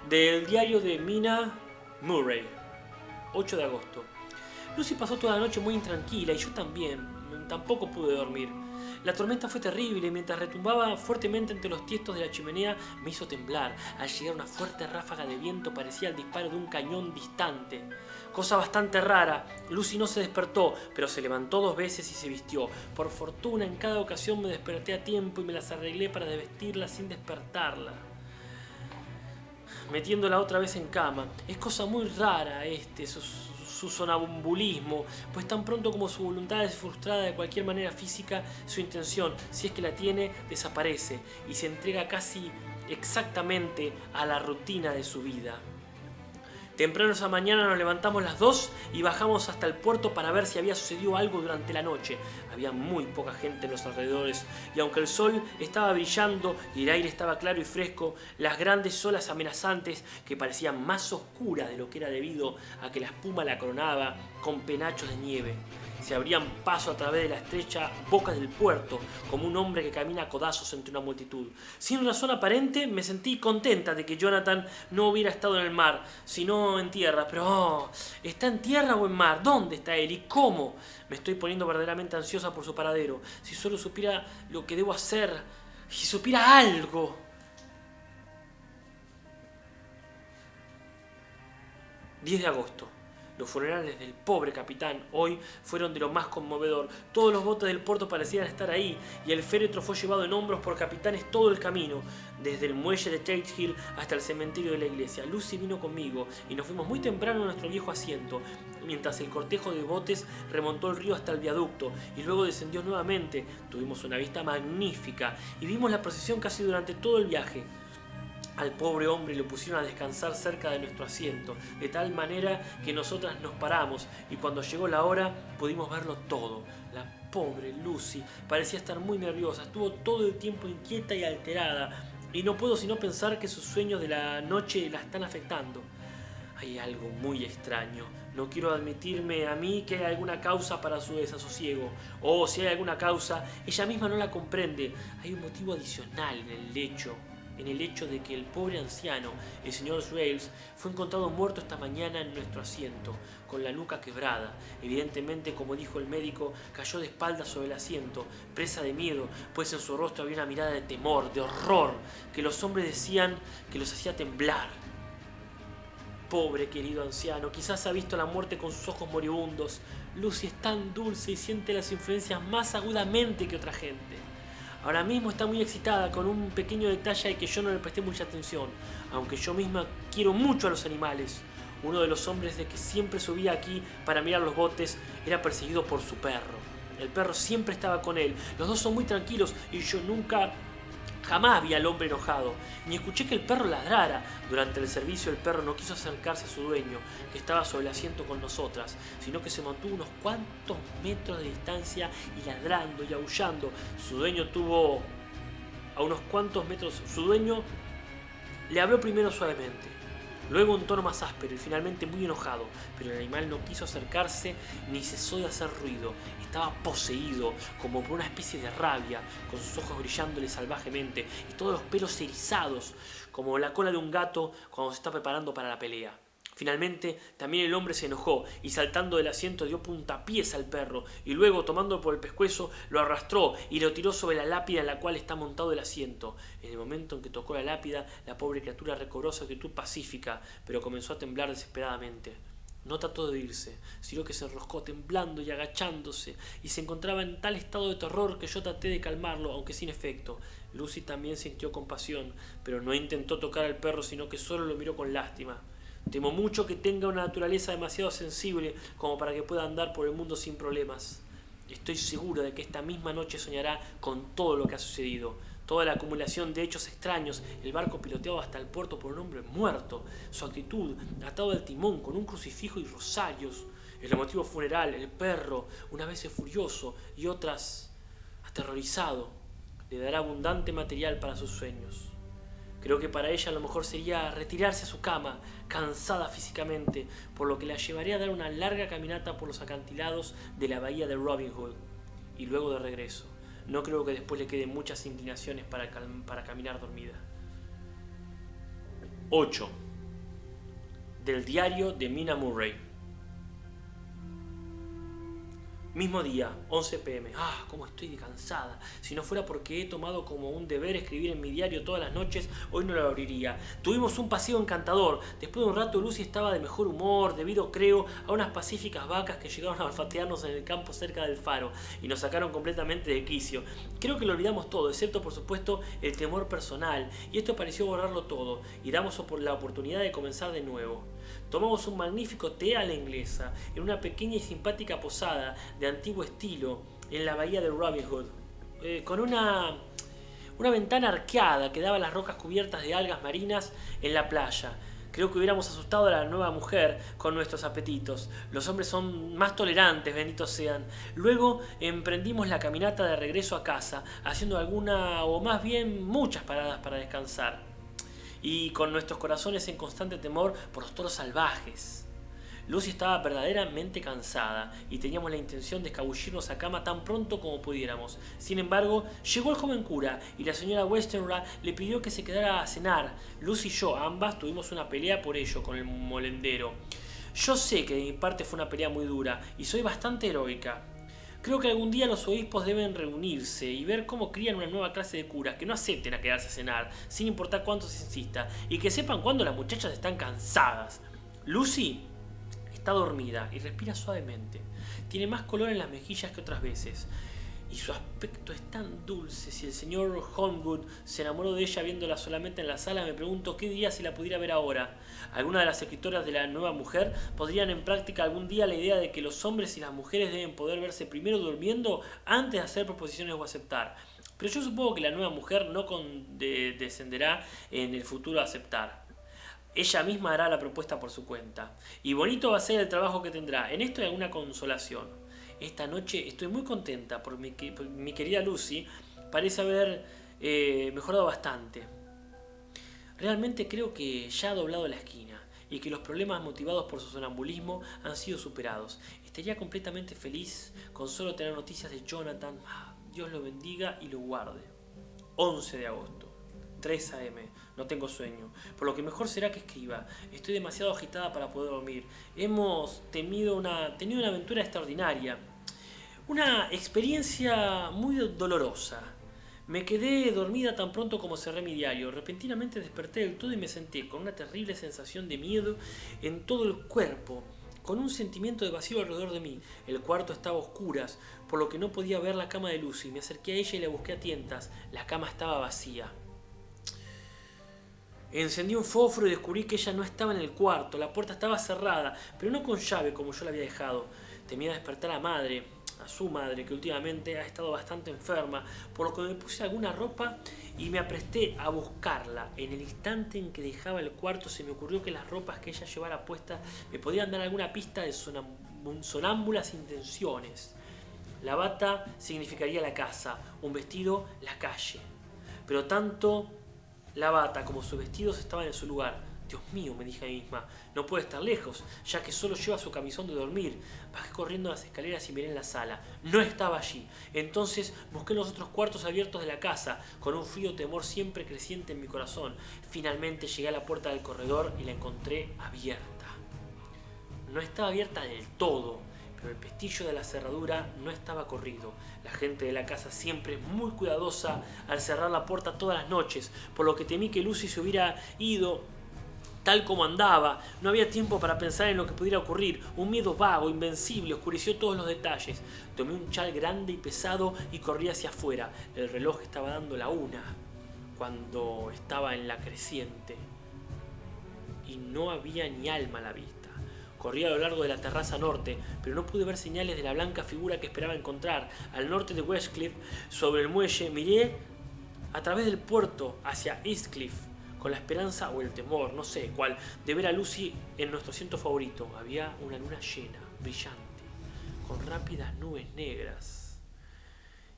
Del diario de Mina Murray, 8 de agosto. Lucy pasó toda la noche muy intranquila y yo también. Tampoco pude dormir. La tormenta fue terrible y mientras retumbaba fuertemente entre los tiestos de la chimenea me hizo temblar. Al llegar una fuerte ráfaga de viento parecía el disparo de un cañón distante. Cosa bastante rara. Lucy no se despertó, pero se levantó 2 veces y se vistió. Por fortuna en cada ocasión me desperté a tiempo y me las arreglé para desvestirla sin despertarla, metiéndola otra vez en cama. Es cosa muy rara su sonambulismo, pues tan pronto como su voluntad es frustrada de cualquier manera física, su intención, si es que la tiene, desaparece y se entrega casi exactamente a la rutina de su vida. Temprano esa mañana nos levantamos las 2 y bajamos hasta el puerto para ver si había sucedido algo durante la noche. Había muy poca gente en los alrededores y aunque el sol estaba brillando y el aire estaba claro y fresco, las grandes olas amenazantes que parecían más oscuras de lo que era debido a que la espuma la coronaba con penachos de nieve se abrían paso a través de la estrecha boca del puerto, como un hombre que camina a codazos entre una multitud. Sin razón aparente, me sentí contenta de que Jonathan no hubiera estado en el mar, sino en tierra. Pero, ¿está en tierra o en mar? ¿Dónde está él y cómo? Me estoy poniendo verdaderamente ansiosa por su paradero. Si solo supiera lo que debo hacer, si supiera algo. ...10 de agosto... Los funerales del pobre capitán hoy fueron de lo más conmovedor. Todos los botes del puerto parecían estar ahí y el féretro fue llevado en hombros por capitanes todo el camino, desde el muelle de Tate Hill hasta el cementerio de la iglesia. Lucy vino conmigo y nos fuimos muy temprano a nuestro viejo asiento, mientras el cortejo de botes remontó el río hasta el viaducto y luego descendió nuevamente. Tuvimos una vista magnífica y vimos la procesión casi durante todo el viaje. Al pobre hombre le pusieron a descansar cerca de nuestro asiento, de tal manera que nosotras nos paramos y cuando llegó la hora pudimos verlo todo. La pobre Lucy parecía estar muy nerviosa, estuvo todo el tiempo inquieta y alterada y no puedo sino pensar que sus sueños de la noche la están afectando. Hay algo muy extraño. No quiero admitirme a mí que hay alguna causa para su desasosiego. O si hay alguna causa, ella misma no la comprende. Hay un motivo adicional en el hecho de que el pobre anciano, el señor Swales, fue encontrado muerto esta mañana en nuestro asiento, con la nuca quebrada. Evidentemente, como dijo el médico, cayó de espaldas sobre el asiento, presa de miedo, pues en su rostro había una mirada de temor, de horror, que los hombres decían que los hacía temblar. Pobre querido anciano, quizás ha visto la muerte con sus ojos moribundos. Lucy es tan dulce y siente las influencias más agudamente que otra gente. Ahora mismo está muy excitada con un pequeño detalle al que yo no le presté mucha atención, aunque yo misma quiero mucho a los animales. Uno de los hombres de que siempre subía aquí para mirar los botes era perseguido por su perro. El perro siempre estaba con él. Los dos son muy tranquilos y yo jamás vi al hombre enojado, ni escuché que el perro ladrara. Durante el servicio el perro no quiso acercarse a su dueño, que estaba sobre el asiento con nosotras, sino que se mantuvo unos cuantos metros de distancia y ladrando y aullando. Su dueño le habló primero suavemente, luego un tono más áspero y finalmente muy enojado, pero el animal no quiso acercarse ni cesó de hacer ruido. Estaba poseído como por una especie de rabia, con sus ojos brillándole salvajemente y todos los pelos erizados, como la cola de un gato cuando se está preparando para la pelea. Finalmente, también el hombre se enojó y saltando del asiento dio puntapiés al perro y luego, tomándolo por el pescuezo, lo arrastró y lo tiró sobre la lápida en la cual está montado el asiento. En el momento en que tocó la lápida, la pobre criatura recobró su actitud pacífica, pero comenzó a temblar desesperadamente. No trató de irse, sino que se enroscó temblando y agachándose, y se encontraba en tal estado de terror que yo traté de calmarlo, aunque sin efecto. Lucy también sintió compasión, pero no intentó tocar al perro, sino que solo lo miró con lástima. Temo mucho que tenga una naturaleza demasiado sensible como para que pueda andar por el mundo sin problemas. Estoy seguro de que esta misma noche soñará con todo lo que ha sucedido. Toda la acumulación de hechos extraños, el barco piloteado hasta el puerto por un hombre muerto, su actitud atado al timón con un crucifijo y rosarios, el motivo funeral, el perro, unas veces furioso y otras aterrorizado, le dará abundante material para sus sueños. Creo que para ella lo mejor sería retirarse a su cama, cansada físicamente, por lo que la llevaría a dar una larga caminata por los acantilados de la bahía de Robin Hood, y luego de regreso. No creo que después le queden muchas inclinaciones para caminar dormida. 8. Del diario de Mina Murray. Mismo día, 11 p.m. ¡Ah, cómo estoy de cansada! Si no fuera porque he tomado como un deber escribir en mi diario todas las noches, hoy no lo abriría. Tuvimos un paseo encantador. Después de un rato Lucy estaba de mejor humor, debido, creo, a unas pacíficas vacas que llegaron a olfatearnos en el campo cerca del faro y nos sacaron completamente de quicio. Creo que lo olvidamos todo, excepto, por supuesto, el temor personal, y esto pareció borrarlo todo, y damos la oportunidad de comenzar de nuevo. Tomamos un magnífico té a la inglesa, en una pequeña y simpática posada de antiguo estilo, en la bahía de Robin Hood, con una ventana arqueada que daba a las rocas cubiertas de algas marinas en la playa. Creo que hubiéramos asustado a la nueva mujer con nuestros apetitos. Los hombres son más tolerantes, benditos sean. Luego emprendimos la caminata de regreso a casa, haciendo alguna o más bien muchas paradas para descansar, y con nuestros corazones en constante temor por los toros salvajes. Lucy estaba verdaderamente cansada y teníamos la intención de escabullirnos a cama tan pronto como pudiéramos. Sin embargo, llegó el joven cura y la señora Westenra le pidió que se quedara a cenar. Lucy y yo, ambas, tuvimos una pelea por ello con el molendero. Yo sé que de mi parte fue una pelea muy dura y soy bastante heroica. Creo que algún día los obispos deben reunirse y ver cómo crían una nueva clase de curas que no acepten a quedarse a cenar, sin importar cuánto se insista, y que sepan cuándo las muchachas están cansadas. Lucy está dormida y respira suavemente. Tiene más color en las mejillas que otras veces, y su aspecto es tan dulce. Si el señor Holmwood se enamoró de ella viéndola solamente en la sala, me pregunto qué diría si la pudiera ver ahora. Algunas de las escritoras de la nueva mujer podrían en práctica algún día la idea de que los hombres y las mujeres deben poder verse primero durmiendo antes de hacer proposiciones o aceptar. Pero yo supongo que la nueva mujer no condescenderá en el futuro a aceptar. Ella misma hará la propuesta por su cuenta. Y bonito va a ser el trabajo que tendrá. En esto hay alguna consolación. Esta noche estoy muy contenta porque mi querida Lucy parece haber mejorado bastante. Realmente creo que ya ha doblado la esquina y que los problemas motivados por su sonambulismo han sido superados. Estaría completamente feliz con solo tener noticias de Jonathan. Dios lo bendiga y lo guarde. 11 de agosto. 3 a.m. No tengo sueño, por lo que mejor será que escriba. Estoy demasiado agitada para poder dormir. Hemos tenido una aventura extraordinaria. Una experiencia muy dolorosa. Me quedé dormida tan pronto como cerré mi diario. Repentinamente desperté del todo y me senté con una terrible sensación de miedo en todo el cuerpo, con un sentimiento de vacío alrededor de mí. El cuarto estaba a oscuras, por lo que no podía ver la cama de Lucy. Me acerqué a ella y la busqué a tientas. La cama estaba vacía. Encendí un fósforo y descubrí que ella no estaba en el cuarto. La puerta estaba cerrada, pero no con llave como yo la había dejado. Temía despertar a su madre, que últimamente ha estado bastante enferma, por lo que me puse alguna ropa y me apresté a buscarla. En el instante en que dejaba el cuarto se me ocurrió que las ropas que ella llevara puestas me podían dar alguna pista de sonámbulas intenciones. La bata significaría la casa, un vestido la calle. Pero tanto la bata como sus vestidos estaban en su lugar. Dios mío, me dije a mí misma, no puede estar lejos, ya que solo lleva su camisón de dormir. Bajé corriendo las escaleras y miré en la sala. No estaba allí. Entonces busqué los otros cuartos abiertos de la casa, con un frío temor siempre creciente en mi corazón. Finalmente llegué a la puerta del corredor y la encontré abierta. no estaba abierta del todo, pero el pestillo de la cerradura no estaba corrido. La gente de la casa siempre es muy cuidadosa al cerrar la puerta todas las noches, por lo que temí que Lucy se hubiera ido tal como andaba. No había tiempo para pensar en lo que pudiera ocurrir. Un miedo vago, invencible, oscureció todos los detalles. Tomé un chal grande y pesado y corrí hacia afuera. El reloj estaba dando la 1 cuando estaba en la creciente y no había ni alma a la vista. Corrí a lo largo de la terraza norte, pero no pude ver señales de la blanca figura que esperaba encontrar. Al norte de Westcliff, sobre el muelle, miré a través del puerto hacia Eastcliff, con la esperanza o el temor, no sé cuál, de ver a Lucy en nuestro asiento favorito. Había una luna llena, brillante, con rápidas nubes negras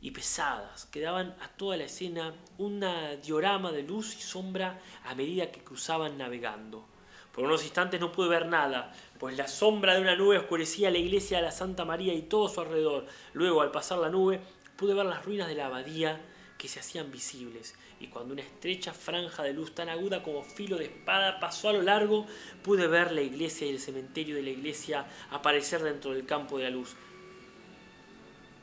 y pesadas que daban a toda la escena un diorama de luz y sombra a medida que cruzaban navegando. Por unos instantes no pude ver nada, pues la sombra de una nube oscurecía la iglesia de la Santa María y todo su alrededor. Luego, al pasar la nube, pude ver las ruinas de la abadía que se hacían visibles, y cuando una estrecha franja de luz tan aguda como filo de espada pasó a lo largo, pude ver la iglesia y el cementerio de la iglesia aparecer dentro del campo de la luz.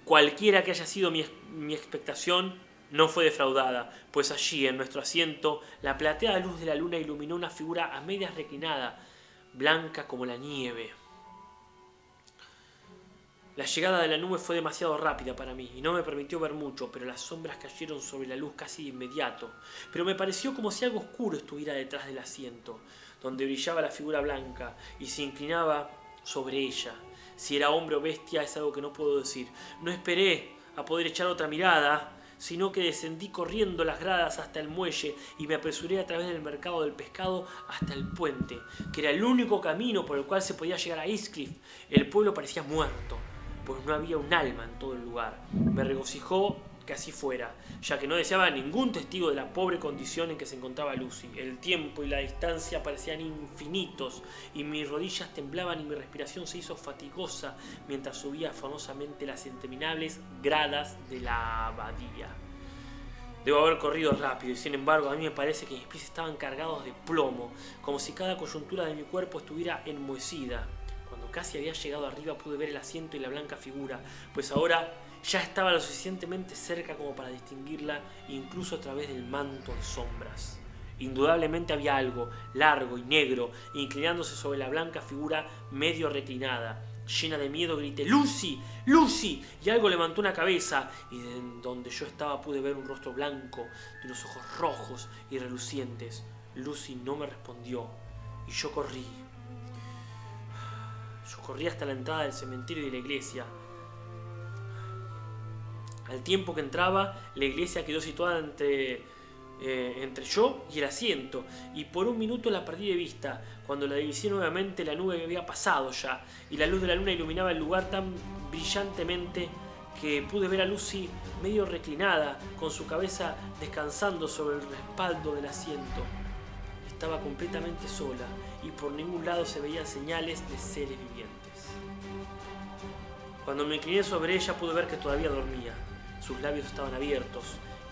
Cualquiera que haya sido mi expectación, no fue defraudada, pues allí, en nuestro asiento, la plateada luz de la luna iluminó una figura a medias reclinada, blanca como la nieve. La llegada de la nube fue demasiado rápida para mí y no me permitió ver mucho, pero las sombras cayeron sobre la luz casi de inmediato. Pero me pareció como si algo oscuro estuviera detrás del asiento, donde brillaba la figura blanca y se inclinaba sobre ella. Si era hombre o bestia es algo que no puedo decir. No esperé a poder echar otra mirada, sino que descendí corriendo las gradas hasta el muelle y me apresuré a través del mercado del pescado hasta el puente, que era el único camino por el cual se podía llegar a Eastcliff. El pueblo parecía muerto, pues no había un alma en todo el lugar. Me regocijó que así fuera, ya que no deseaba ningún testigo de la pobre condición en que se encontraba Lucy. El tiempo y la distancia parecían infinitos, y mis rodillas temblaban y mi respiración se hizo fatigosa mientras subía afanosamente las interminables gradas de la abadía. Debo haber corrido rápido y sin embargo a mí me parece que mis pies estaban cargados de plomo, como si cada coyuntura de mi cuerpo estuviera enmohecida. Cuando casi había llegado arriba pude ver el asiento y la blanca figura, pues ahora ya estaba lo suficientemente cerca como para distinguirla, incluso a través del manto de sombras. Indudablemente había algo largo y negro inclinándose sobre la blanca figura medio reclinada. Llena de miedo grité ¡Lucy! ¡Lucy! Y algo levantó una cabeza y de donde yo estaba pude ver un rostro blanco de unos ojos rojos y relucientes. Lucy no me respondió y yo corrí. Corrí hasta la entrada del cementerio y de la iglesia. Al tiempo que entraba, la iglesia quedó situada entre yo y el asiento, y por un minuto la perdí de vista. Cuando la divisé nuevamente, la nube había pasado ya, y la luz de la luna iluminaba el lugar tan brillantemente que pude ver a Lucy medio reclinada, con su cabeza descansando sobre el respaldo del asiento. Estaba completamente sola y por ningún lado se veían señales de seres vivientes. Cuando me incliné sobre ella pude ver que todavía dormía. Sus labios estaban abiertos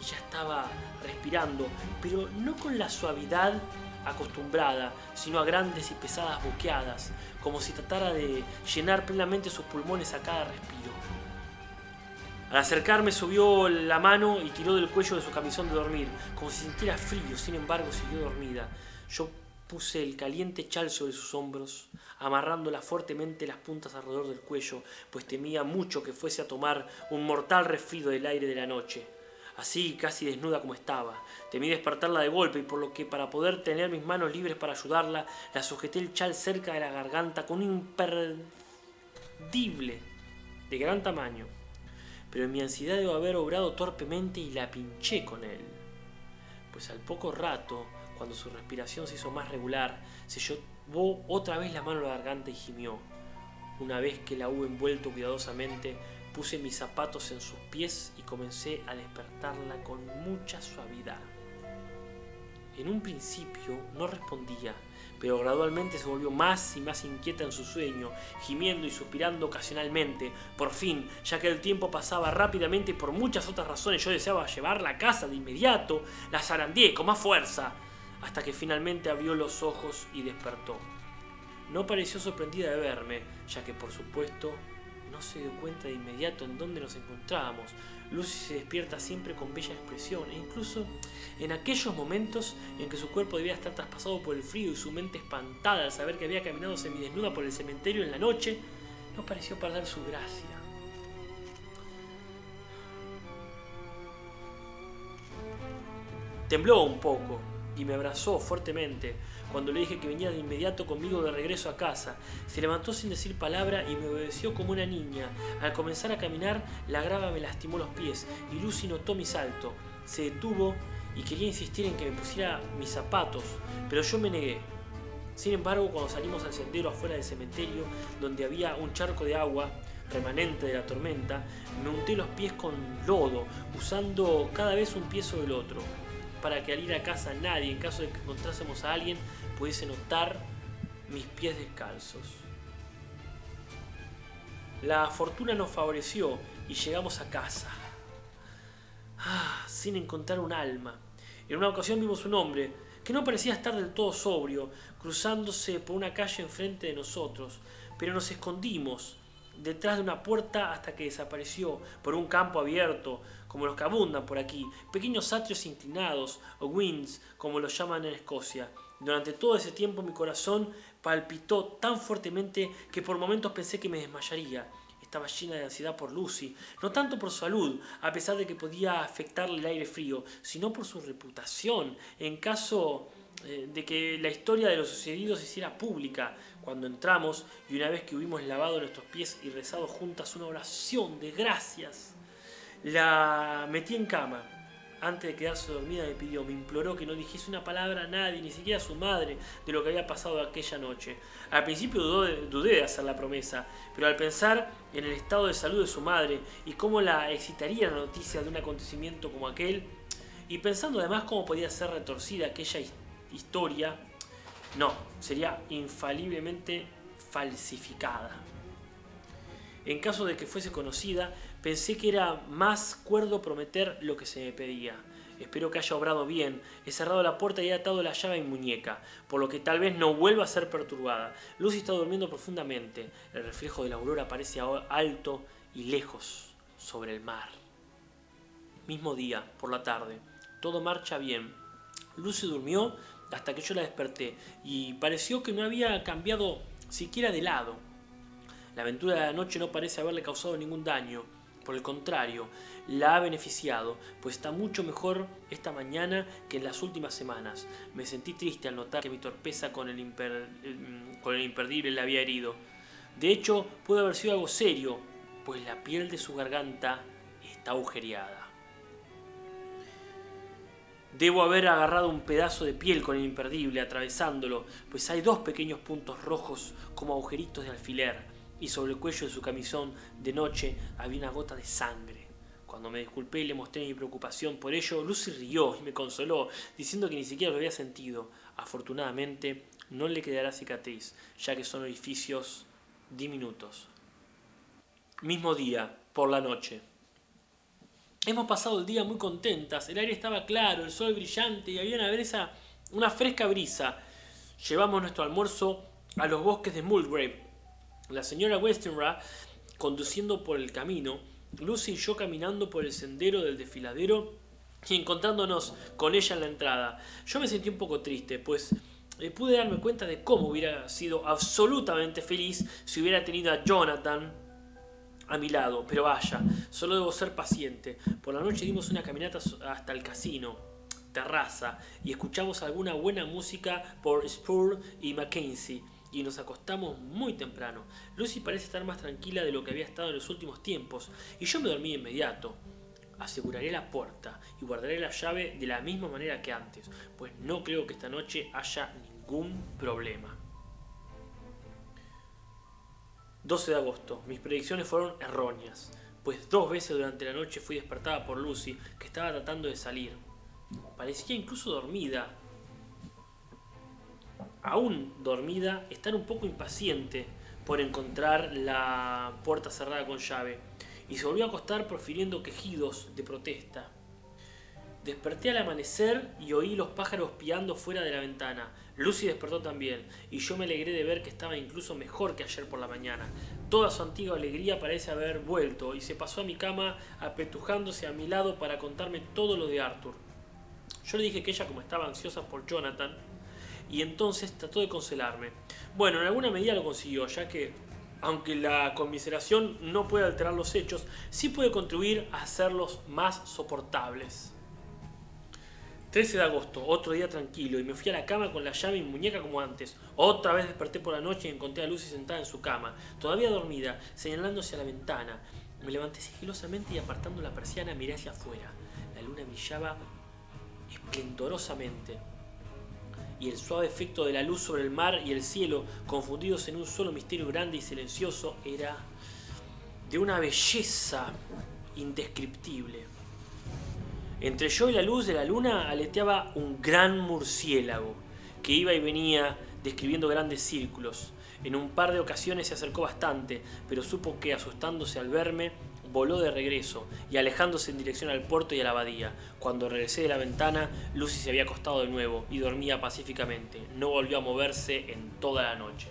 y ya estaba respirando, pero no con la suavidad acostumbrada, sino a grandes y pesadas boqueadas, como si tratara de llenar plenamente sus pulmones a cada respiro. Al acercarme subió la mano y tiró del cuello de su camisón de dormir, como si sintiera frío, sin embargo siguió dormida. Yo puse el caliente chal sobre sus hombros, amarrándola fuertemente las puntas alrededor del cuello, pues temía mucho que fuese a tomar un mortal resfrío del aire de la noche. Así, casi desnuda como estaba, temí despertarla de golpe y por lo que, para poder tener mis manos libres para ayudarla, la sujeté el chal cerca de la garganta con un imperdible de gran tamaño. Pero en mi ansiedad debo haber obrado torpemente y la pinché con él, pues al poco rato, cuando su respiración se hizo más regular, se llevó otra vez la mano a la garganta y gimió. Una vez que la hube envuelto cuidadosamente, puse mis zapatos en sus pies y comencé a despertarla con mucha suavidad. En un principio no respondía, pero gradualmente se volvió más y más inquieta en su sueño, gimiendo y suspirando ocasionalmente. Por fin, ya que el tiempo pasaba rápidamente y por muchas otras razones yo deseaba llevarla a casa de inmediato, la zarandeé con más fuerza, hasta que finalmente abrió los ojos y despertó. no pareció sorprendida de verme, ya que por supuesto no se dio cuenta de inmediato en dónde nos encontrábamos. Lucy se despierta siempre con bella expresión, e incluso en aquellos momentos en que su cuerpo debía estar traspasado por el frío y su mente espantada al saber que había caminado semidesnuda por el cementerio en la noche, no pareció perder su gracia. Tembló un poco y me abrazó fuertemente cuando le dije que venía de inmediato conmigo de regreso a casa. Se levantó sin decir palabra y me obedeció como una niña. Al comenzar a caminar, la grava me lastimó los pies y Lucy notó mi salto. Se detuvo y quería insistir en que me pusiera mis zapatos, pero yo me negué. Sin embargo, cuando salimos al sendero afuera del cementerio, donde había un charco de agua, remanente de la tormenta, me unté los pies con lodo, usando cada vez un pie sobre el otro, para que al ir a casa nadie, en caso de que encontrásemos a alguien, pudiese notar mis pies descalzos. La fortuna nos favoreció y llegamos a casa, sin encontrar un alma. En una ocasión vimos un hombre que no parecía estar del todo sobrio, cruzándose por una calle enfrente de nosotros, pero nos escondimos detrás de una puerta hasta que desapareció por un campo abierto, como los que abundan por aquí, pequeños atrios inclinados, o wynds, como los llaman en Escocia. Durante todo ese tiempo mi corazón palpitó tan fuertemente que por momentos pensé que me desmayaría. Estaba llena de ansiedad por Lucy, no tanto por su salud, a pesar de que podía afectarle el aire frío, sino por su reputación, en caso de que la historia de lo sucedido se hiciera pública. Cuando entramos y una vez que hubimos lavado nuestros pies y rezado juntas una oración de gracias, la metí en cama. Antes de quedarse dormida me imploró que no dijese una palabra a nadie, ni siquiera a su madre, de lo que había pasado aquella noche. Al principio dudé de hacer la promesa, pero al pensar en el estado de salud de su madre y cómo la excitaría la noticia de un acontecimiento como aquel, y pensando además cómo podía ser retorcida aquella historia, no, sería infaliblemente falsificada. En caso de que fuese conocida, pensé que era más cuerdo prometer lo que se me pedía. Espero que haya obrado bien. He cerrado la puerta y he atado la llave a mi muñeca, por lo que tal vez no vuelva a ser perturbada. Lucy está durmiendo profundamente. El reflejo de la aurora parece alto y lejos sobre el mar. Mismo día, por la tarde. Todo marcha bien. Lucy durmió hasta que yo la desperté y pareció que no había cambiado siquiera de lado. La aventura de la noche no parece haberle causado ningún daño. Por el contrario, la ha beneficiado, pues está mucho mejor esta mañana que en las últimas semanas. Me sentí triste al notar que mi torpeza con el imperdible le había herido. De hecho, puede haber sido algo serio, pues la piel de su garganta está agujereada. Debo haber agarrado un pedazo de piel con el imperdible, atravesándolo, pues hay 2 pequeños puntos rojos como agujeritos de alfiler, y sobre el cuello de su camisón de noche había una gota de sangre. Cuando me disculpé y le mostré mi preocupación por ello, Lucy rió y me consoló, diciendo que ni siquiera lo había sentido. Afortunadamente, no le quedará cicatriz, ya que son orificios diminutos. Mismo día, por la noche. Hemos pasado el día muy contentas, el aire estaba claro, el sol brillante y había una fresca brisa. Llevamos nuestro almuerzo a los bosques de Mulgrave. La señora Westenra conduciendo por el camino, Lucy y yo caminando por el sendero del desfiladero y encontrándonos con ella en la entrada. Yo me sentí un poco triste, pues pude darme cuenta de cómo hubiera sido absolutamente feliz si hubiera tenido a Jonathan a mi lado, pero vaya, solo debo ser paciente. Por la noche dimos una caminata hasta el casino, terraza, y escuchamos alguna buena música por Spur y Mackenzie, y nos acostamos muy temprano. Lucy parece estar más tranquila de lo que había estado en los últimos tiempos, y yo me dormí de inmediato. Aseguraré la puerta y guardaré la llave de la misma manera que antes, pues no creo que esta noche haya ningún problema. 12 de agosto. Mis predicciones fueron erróneas, pues 2 veces durante la noche fui despertada por Lucy, que estaba tratando de salir. Parecía incluso dormida. Aún dormida, estar un poco impaciente por encontrar la puerta cerrada con llave, y se volvió a acostar profiriendo quejidos de protesta. Desperté al amanecer y oí los pájaros piando fuera de la ventana. Lucy despertó también, y yo me alegré de ver que estaba incluso mejor que ayer por la mañana. Toda su antigua alegría parece haber vuelto, y se pasó a mi cama apetujándose a mi lado para contarme todo lo de Arthur. Yo le dije que ella, como estaba ansiosa por Jonathan, y entonces trató de consolarme. Bueno, en alguna medida lo consiguió, ya que, aunque la conmiseración no puede alterar los hechos, sí puede contribuir a hacerlos más soportables. 13 de agosto, otro día tranquilo, y me fui a la cama con la llave y mi muñeca como antes. Otra vez desperté por la noche y encontré a Lucy sentada en su cama, todavía dormida, señalándose a la ventana. Me levanté sigilosamente y apartando la persiana miré hacia afuera. La luna brillaba esplendorosamente, y el suave efecto de la luz sobre el mar y el cielo, confundidos en un solo misterio grande y silencioso, era de una belleza indescriptible. Entre yo y la luz de la luna aleteaba un gran murciélago, que iba y venía describiendo grandes círculos. En un par de ocasiones se acercó bastante, pero supo que, asustándose al verme, voló de regreso y alejándose en dirección al puerto y a la abadía. Cuando regresé de la ventana, Lucy se había acostado de nuevo y dormía pacíficamente. No volvió a moverse en toda la noche.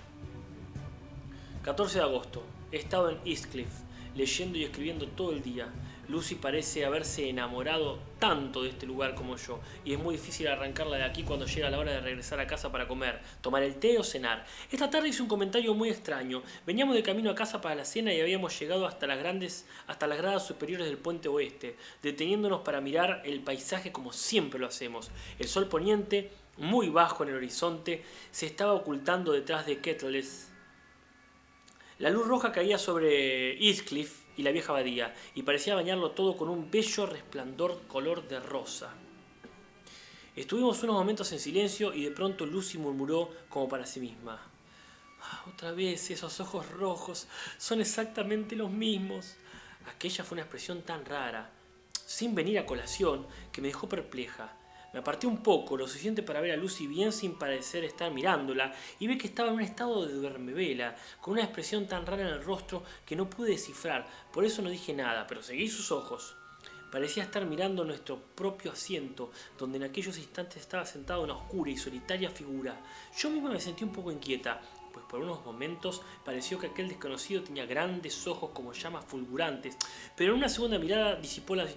14 de agosto. He estado en Heathcliff, leyendo y escribiendo todo el día. Lucy parece haberse enamorado tanto de este lugar como yo, y es muy difícil arrancarla de aquí cuando llega la hora de regresar a casa para comer, tomar el té o cenar. Esta tarde hizo un comentario muy extraño. Veníamos de camino a casa para la cena y habíamos llegado hasta las gradas superiores del puente oeste, deteniéndonos para mirar el paisaje como siempre lo hacemos. El sol poniente, muy bajo en el horizonte, se estaba ocultando detrás de Kettles. La luz roja caía sobre Heathcliff y la vieja abadía, y parecía bañarlo todo con un bello resplandor color de rosa. Estuvimos unos momentos en silencio y de pronto Lucy murmuró como para sí misma: otra vez esos ojos rojos, son exactamente los mismos. Aquella fue una expresión tan rara, sin venir a colación, que me dejó perpleja. Me aparté un poco, lo suficiente para ver a Lucy bien sin parecer estar mirándola, y vi que estaba en un estado de duermevela, con una expresión tan rara en el rostro que no pude descifrar. Por eso no dije nada, pero seguí sus ojos. Parecía estar mirando nuestro propio asiento, donde en aquellos instantes estaba sentada una oscura y solitaria figura. Yo misma me sentí un poco inquieta, pues por unos momentos pareció que aquel desconocido tenía grandes ojos como llamas fulgurantes, pero en una segunda mirada disipó la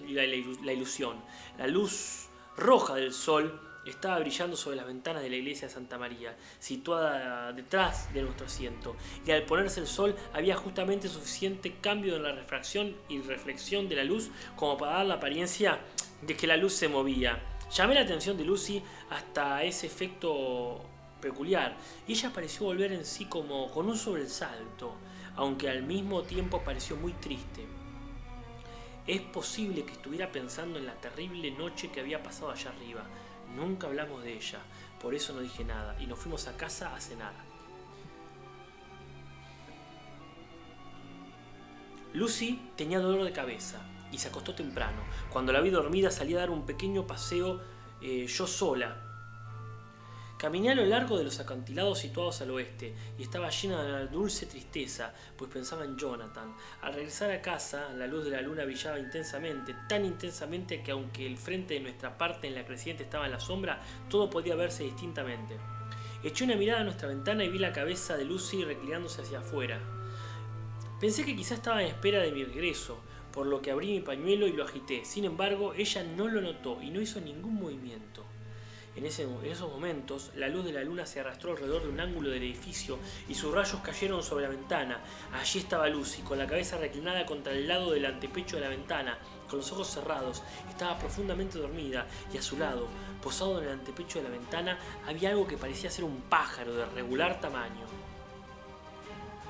ilusión. La luz roja del sol estaba brillando sobre las ventanas de la iglesia de Santa María, situada detrás de nuestro asiento, y al ponerse el sol había justamente suficiente cambio en la refracción y reflexión de la luz como para dar la apariencia de que la luz se movía. Llamé la atención de Lucy hasta ese efecto peculiar, y ella pareció volver en sí como con un sobresalto, aunque al mismo tiempo pareció muy triste. Es posible que estuviera pensando en la terrible noche que había pasado allá arriba. Nunca hablamos de ella, por eso no dije nada, y nos fuimos a casa a cenar. Lucy tenía dolor de cabeza y se acostó temprano. Cuando la vi dormida salí a dar un pequeño paseo yo sola. Caminé a lo largo de los acantilados situados al oeste, y estaba llena de una dulce tristeza, pues pensaba en Jonathan. Al regresar a casa, la luz de la luna brillaba intensamente, tan intensamente que aunque el frente de nuestra parte en la creciente estaba en la sombra, todo podía verse distintamente. Eché una mirada a nuestra ventana y vi la cabeza de Lucy reclinándose hacia afuera. Pensé que quizá estaba en espera de mi regreso, por lo que abrí mi pañuelo y lo agité. Sin embargo, ella no lo notó y no hizo ningún movimiento. En esos momentos, la luz de la luna se arrastró alrededor de un ángulo del edificio y sus rayos cayeron sobre la ventana. Allí estaba Lucy, con la cabeza reclinada contra el lado del antepecho de la ventana, con los ojos cerrados. Estaba profundamente dormida y a su lado, posado en el antepecho de la ventana, había algo que parecía ser un pájaro de regular tamaño.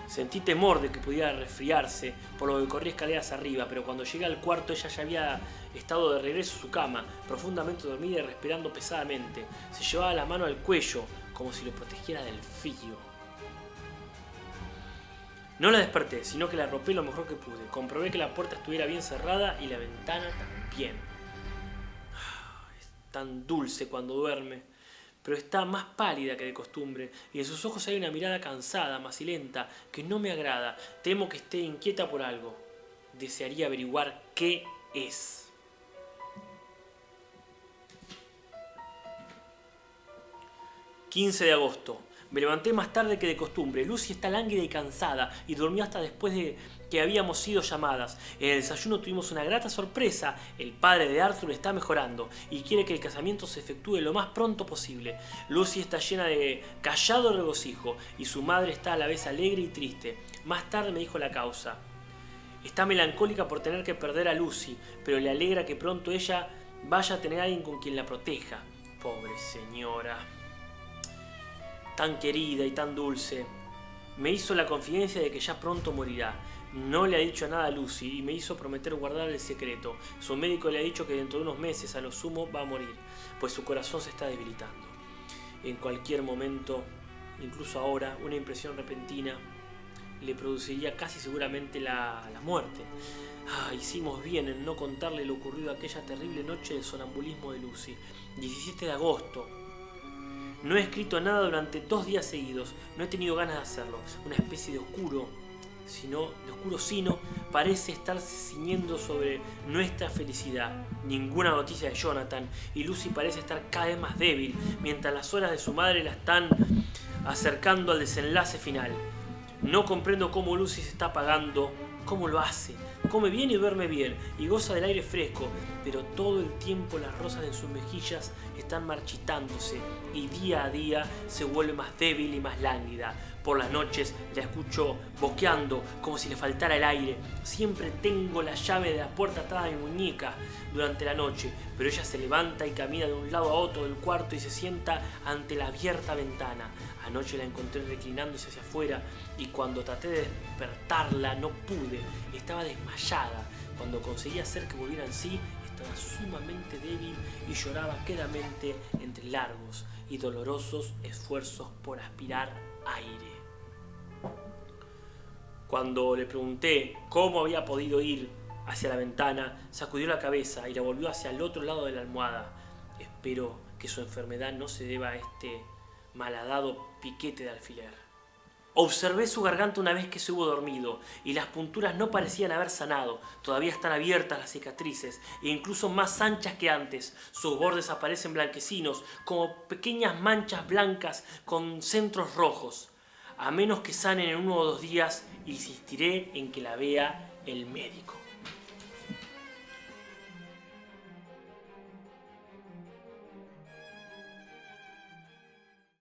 Sentí temor de que pudiera resfriarse, por lo que corrí escaleras arriba, pero cuando llegué al cuarto ella ya había estado de regreso a su cama, profundamente dormida y respirando pesadamente. Se llevaba la mano al cuello, como si lo protegiera del frío. No la desperté, sino que la arropé lo mejor que pude. Comprobé que la puerta estuviera bien cerrada y la ventana también. Es tan dulce cuando duerme, pero está más pálida que de costumbre, y en sus ojos hay una mirada cansada, macilenta, que no me agrada. Temo que esté inquieta por algo. Desearía averiguar qué es. 15 de agosto. Me levanté más tarde que de costumbre. Lucy está lánguida y cansada y durmió hasta después de que habíamos sido llamadas. En el desayuno tuvimos una grata sorpresa. El padre de Arthur está mejorando y quiere que el casamiento se efectúe lo más pronto posible. Lucy está llena de callado regocijo y su madre está a la vez alegre y triste. Más tarde me dijo la causa. Está melancólica por tener que perder a Lucy, pero le alegra que pronto ella vaya a tener a alguien con quien la proteja. Pobre señora. Tan querida y tan dulce. Me hizo la confidencia de que ya pronto morirá. No le ha dicho nada a Lucy y me hizo prometer guardar el secreto. Su médico le ha dicho que dentro de unos meses a lo sumo va a morir, pues su corazón se está debilitando. En cualquier momento, incluso ahora, una impresión repentina le produciría casi seguramente la muerte. Hicimos bien en no contarle lo ocurrido aquella terrible noche de sonambulismo de Lucy. 17 de agosto. No he escrito nada durante 2 días seguidos. No he tenido ganas de hacerlo. Una especie de oscuro sino parece estar ciñendo sobre nuestra felicidad. Ninguna noticia de Jonathan y Lucy parece estar cada vez más débil, mientras las horas de su madre la están acercando al desenlace final. No comprendo cómo Lucy se está apagando, cómo lo hace. Come bien y duerme bien y goza del aire fresco, pero todo el tiempo las rosas de sus mejillas están marchitándose y día a día se vuelve más débil y más lánguida. Por las noches la escucho boqueando como si le faltara el aire. Siempre tengo la llave de la puerta atada a mi muñeca durante la noche, pero ella se levanta y camina de un lado a otro del cuarto y se sienta ante la abierta ventana. Anoche la encontré reclinándose hacia afuera y cuando traté de despertarla no pude. Estaba desmayada. Cuando conseguí hacer que volviera en sí, estaba sumamente débil y lloraba quedamente entre largos y dolorosos esfuerzos por aspirar aire. Cuando le pregunté cómo había podido ir hacia la ventana, sacudió la cabeza y la volvió hacia el otro lado de la almohada. Espero que su enfermedad no se deba a este malhadado piquete de alfiler. Observé su garganta una vez que se hubo dormido y las punturas no parecían haber sanado. Todavía están abiertas las cicatrices e incluso más anchas que antes. Sus bordes aparecen blanquecinos como pequeñas manchas blancas con centros rojos. A menos que sanen en 1 o 2 días, insistiré en que la vea el médico.